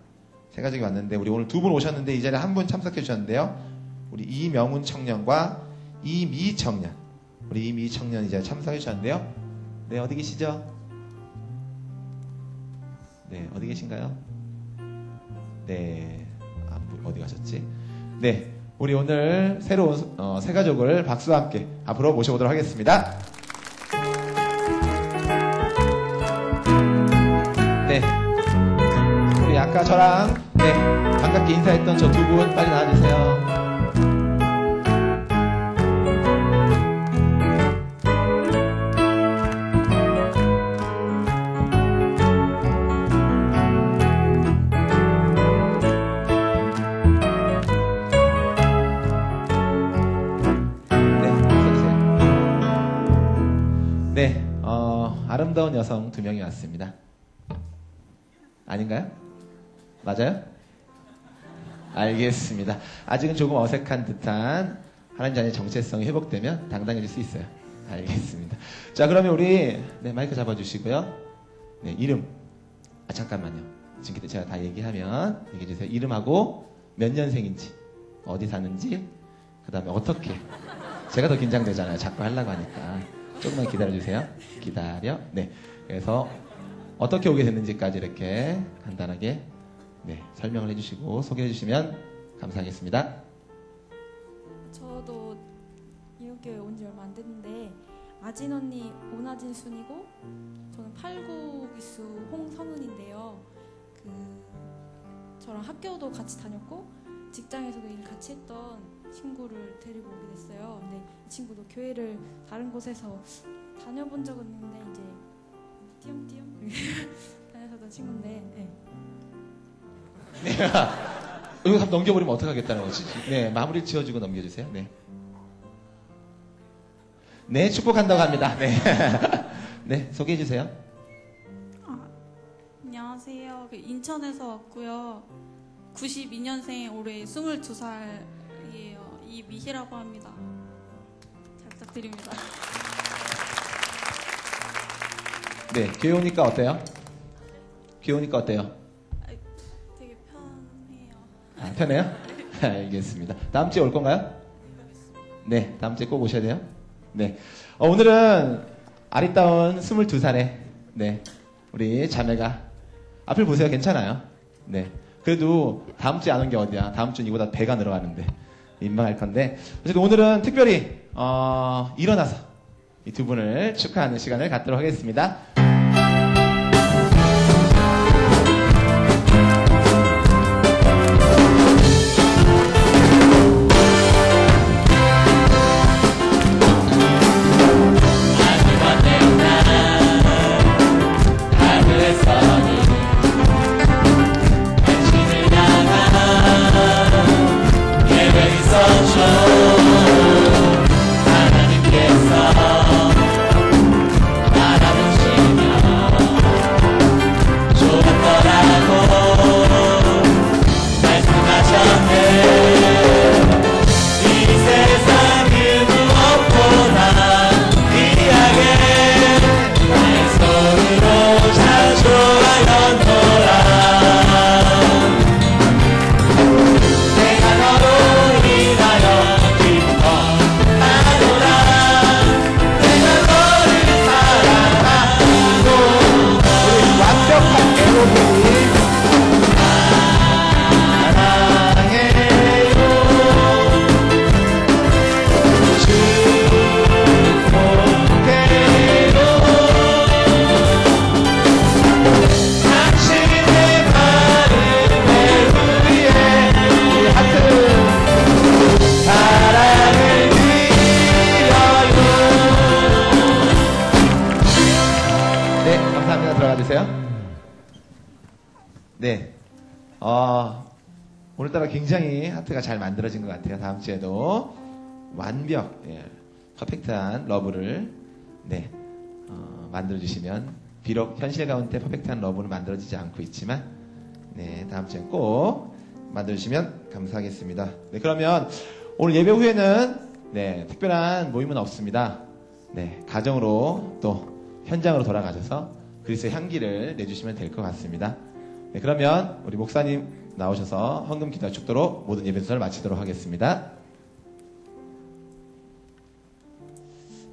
세가족이 왔는데 우리 오늘 두 분 오셨는데 이 자리에 한 분 참석해 주셨는데요. 우리 이명훈 청년과 이미 청년, 우리 이미 청년 이 자리에 참석해 주셨는데요. 네, 어디 계시죠? 네, 어디 계신가요? 네, 어디 가셨지? 네, 우리 오늘 새로운 세가족을 박수와 함께 앞으로 모셔보도록 하겠습니다. 네, 우리 아까 저랑 반갑게 인사했던 저 두 분 빨리 나와주세요. 아름다운 여성 2명이 왔습니다. 아닌가요? 맞아요? 알겠습니다. 아직은 조금 어색한 듯한 하나님 자녀의 정체성이 회복되면 당당해질 수 있어요. 알겠습니다. 자, 그러면 우리 마이크 잡아주시고요. 네, 이름. 잠깐만요. 지금 제가 다 얘기하면 얘기해주세요. 이름하고 몇 년생인지, 어디 사는지, 그 다음에 어떻게. 제가 더 긴장되잖아요. 자꾸 하려고 하니까. 조금만 기다려주세요. 기다려. 네. 그래서 어떻게 오게 됐는지까지 이렇게 간단하게 설명을 해주시고 소개해주시면 감사하겠습니다. 저도 이렇게 온 지 얼마 안 됐는데 아진 언니 오나진 순이고 저는 89기수 홍성은인데요. 저랑 학교도 같이 다녔고 직장에서도 일 같이 했던 친구를 데리고 오게 됐어요. 근데 이 친구도 교회를 다른 곳에서 다녀본 적은 있는데 이제 띄엄띄엄 다녔었던 친구인데 네. 이거 한번 넘겨버리면 어떡하겠다는 거지? 네, 마무리 지어주고 넘겨주세요. 네. 네, 축복한다고 합니다. 네. 네, 소개해주세요. 안녕하세요. 인천에서 왔고요. 92년생 올해 22살이에요. 이미희라고 합니다. 잘 부탁드립니다. 네, 교회 오니까 어때요? 교회 오니까 어때요? 되게 편해요. 편해요? 알겠습니다. 다음 주에 올 건가요? 네, 다음 주에 꼭 오셔야 돼요. 네. 오늘은 아리따운 22살의 우리 자매가 앞을 보세요. 괜찮아요. 네. 그래도 다음 주에 안 온 게 어디야. 다음 주는 이보다 배가 늘어가는데 민망할 건데 어쨌든 오늘은 특별히 일어나서 이 두 분을 축하하는 시간을 갖도록 하겠습니다. 오늘따라 굉장히 하트가 잘 만들어진 것 같아요. 다음 주에도 완벽, 퍼펙트한 러브를 만들어주시면 비록 현실 가운데 퍼펙트한 러브는 만들어지지 않고 있지만 다음 주엔 꼭 만들어주시면 감사하겠습니다. 그러면 오늘 예배 후에는 특별한 모임은 없습니다. 가정으로 또 현장으로 돌아가셔서 그리스도의 향기를 내주시면 될 것 같습니다. 그러면 우리 목사님 나오셔서 헌금 기도와 축도로 모든 예배 순서를 마치도록 하겠습니다.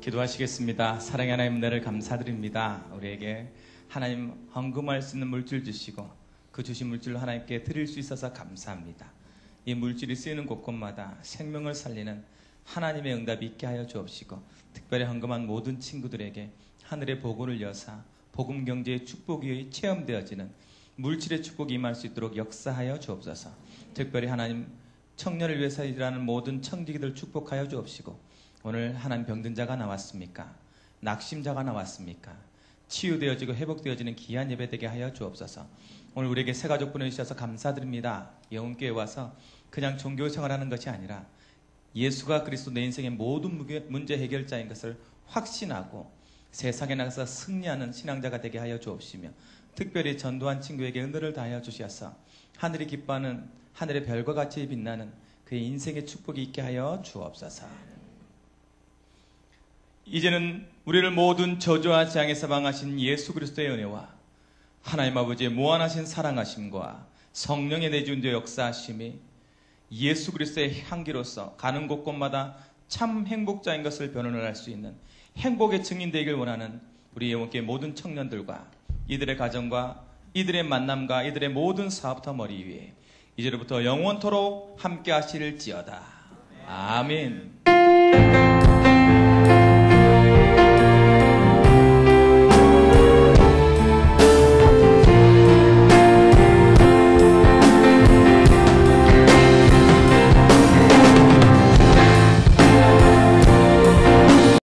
기도하시겠습니다. 사랑의 하나님 은혜를 감사드립니다. 우리에게 하나님 헌금할 수 있는 물질 주시고 그 주신 물질로 하나님께 드릴 수 있어서 감사합니다. 이 물질이 쓰이는 곳곳마다 생명을 살리는 하나님의 응답이 있게 하여 주옵시고 특별히 헌금한 모든 친구들에게 하늘의 복을 여사 복음 경제의 축복이 체험되어지는 물질의 축복이 임할 수 있도록 역사하여 주옵소서. 특별히 하나님 청년을 위해서 일하는 모든 청지기들 축복하여 주옵시고 오늘 하나님 병든 자가 나왔습니까? 낙심자가 나왔습니까? 치유되어지고 회복되어지는 귀한 예배 되게 하여 주옵소서. 오늘 우리에게 새 가족 보내주셔서 감사드립니다. 영혼교회 와서 그냥 종교생활하는 것이 아니라 예수가 그리스도 내 인생의 모든 문제 해결자인 것을 확신하고 세상에 나가서 승리하는 신앙자가 되게 하여 주옵시며 특별히 전도한 친구에게 은혜를 다하여 주시옵소서. 하늘이 기뻐하는 하늘의 별과 같이 빛나는 그의 인생의 축복이 있게 하여 주옵소서. 이제는 우리를 모든 저주와 재앙에서 방하신 예수 그리스도의 은혜와 하나님 아버지의 무한하신 사랑하심과 성령의 내주운전 역사하심이 예수 그리스도의 향기로서 가는 곳곳마다 참 행복자인 것을 변론을 할 수 있는 행복의 증인 되길 원하는 우리 예원교회 모든 청년들과 이들의 가정과 이들의 만남과 이들의 모든 사업터 머리 위에 이제로부터 영원토록 함께 하실지어다. 아멘.